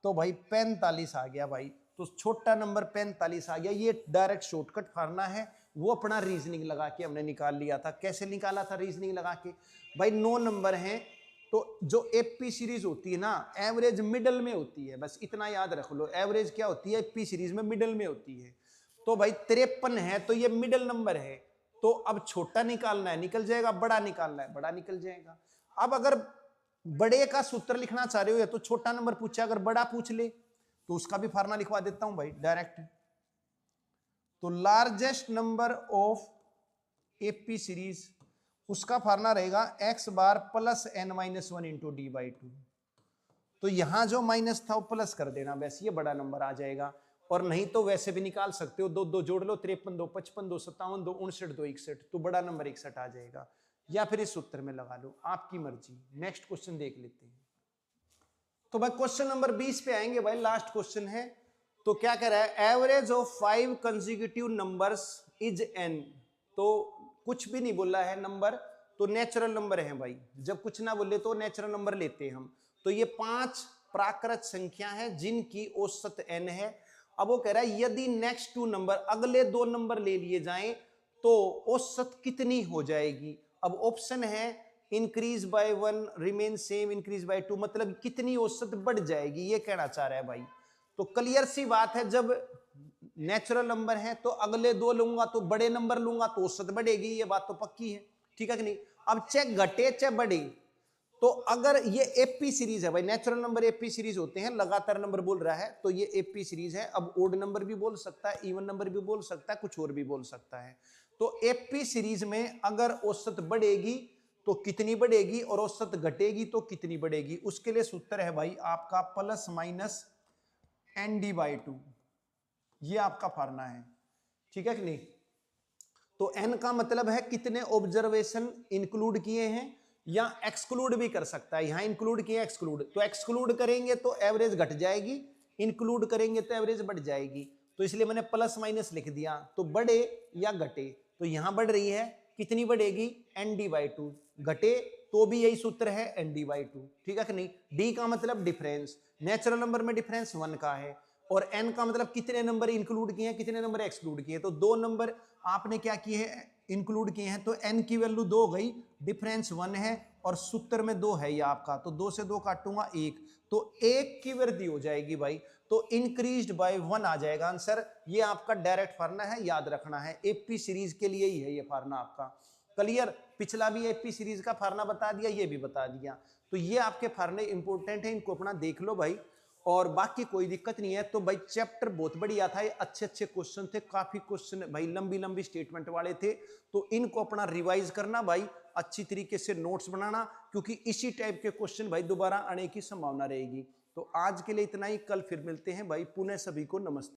तो भाई 45 आ गया भाई। तो छोटा नंबर 45 आ गया। ये डायरेक्ट शॉर्टकट फाड़ना है, वो अपना रीजनिंग लगा के हमने निकाल लिया था। कैसे निकाला था रीजनिंग लगा के? भाई 9 नंबर हैं, तो जो एपी सीरीज होती है ना, एवरेज मिडल में होती है, बस इतना याद रख लो। एवरेज क्या होती है एपी सीरीज में? मिडल में होती है। तो भाई 53 है, तो ये मिडल नंबर है, तो अब छोटा निकालना है, निकल जाएगा, बड़ा निकालना है, बड़ा निकल जाएगा। अब अगर बड़े का सूत्र लिखना चाह रहे हो, तो छोटा नंबर पूछा, अगर बड़ा पूछ ले तो उसका भी फार्मूला लिखवा देता हूं भाई डायरेक्ट। तो largest number of AP series, उसका फार्मूला रहेगा x बार प्लस n-1 इंटू d/2। तो यहां जो माइनस था वो प्लस कर देना, वैसे ये बड़ा नंबर आ जाएगा। और नहीं तो वैसे भी निकाल सकते हो, 2 2 जोड़ लो, 53 2 55 2 57 2 59 2 61, तो बड़ा नंबर 61 आ जाएगा, या फिर इस सूत्र में लगा लो, आपकी मर्जी। नेक्स्ट क्वेश्चन देख लेते हैं। तो भाई क्वेश्चन नंबर 20 पे आएंगे भाई, लास्ट क्वेश्चन है। तो क्या कह रहा है? Average of 5 consecutive numbers is n। तो कुछ भी नहीं बोला है नंबर, तो नेचुरल नंबर है भाई। जब कुछ ना बोले तो नेचुरल नंबर लेते हैं हम। तो ये 5 प्राकृत संख्या है जिनकी औसत n है। अब वो कह रहा है यदि नेक्स्ट 2 नंबर, अगले 2 नंबर ले लिए जाएं तो औसत कितनी हो जाएगी? अब ऑप्शन है increase by 1, remain same, increase by 2, मतलब कितनी औसत बढ़ जाएगी, ये कहना चाह रहा है भाई। तो क्लियर सी बात है, जब नेचुरल नंबर है तो अगले 2 लूंगा तो बड़े नंबर लूंगा तो औसत बढ़ेगी, ये बात तो पक्की है, ठीक है कि नहीं? अब चाहे घटे चाहे बढ़े, तो अगर ये एपी सीरीज है भाई, नेचुरल नंबर एपी सीरीज होते हैं, लगातार नंबर बोल रहा है तो ये एपी सीरीज है। अब ओड नंबर भी बोल सकता है, इवन नंबर भी बोल सकता है, कुछ और भी बोल सकता है। तो एपी सीरीज में अगर औसत बढ़ेगी तो कितनी बढ़ेगी, और औसत घटेगी तो कितनी बढ़ेगी? उसके लिए सूत्र है भाई आपका प्लस माइनस ND/2, ये आपका फार्मूला है, ठीक है कि नहीं? तो n का मतलब है कितने ऑब्जर्वेशन इंक्लूड किए हैं, या एक्सक्लूड भी कर सकता है। यहां इंक्लूड किया, एक्सक्लूड, तो एक्सक्लूड करेंगे तो एवरेज घट जाएगी, इंक्लूड करेंगे तो एवरेज बढ़ जाएगी। तो इसलिए मैंने प्लस माइनस लिख दिया। तो बढ़े या घटे, तो यहां बढ़ रही है, कितनी बढ़ेगी? ND/2। घटे तो भी यही सूत्र है, ND/2, ठीक है कि नहीं? D का मतलब डिफरेंस, नेचुरल नंबर में डिफरेंस 1 का है, और n का मतलब कितने नंबर इंक्लूड किए हैं, कितने नंबर एक्सक्लूड किए। तो 2 नंबर आपने क्या किए हैं? इंक्लूड किए हैं, तो n की वैल्यू 2 हो गई, डिफरेंस 1 है, और सूत्र में 2 है ये आपका, तो 2 से 2 काटूंगा 1, तो 1 की वृद्धि हो जाएगी भाई, तो इंक्रीज्ड बाय 1 आ जाएगा आंसर। ये आपका डायरेक्ट फार्मूला है, याद रखना है, एपी सीरीज के लिए ही है ये फार्मूला आपका। क्लियर? पिछला भी एपी सीरीज का फार्मूला बता दिया, ये भी बता दिया। तो ये आपके फार्मूले इंपॉर्टेंट है, इनको अपना देख लो भाई, और बाकी कोई दिक्कत नहीं है। तो भाई चैप्टर बहुत बढ़िया था, ये अच्छे अच्छे क्वेश्चन थे, काफी क्वेश्चन भाई लंबी लंबी स्टेटमेंट वाले थे, तो इनको अपना रिवाइज करना भाई, अच्छी तरीके से नोट्स बनाना, क्योंकि इसी टाइप के क्वेश्चन भाई दोबारा आने की संभावना रहेगी। तो आज के लिए इतना ही, कल फिर मिलते हैं भाई, पुनः सभी को नमस्ते।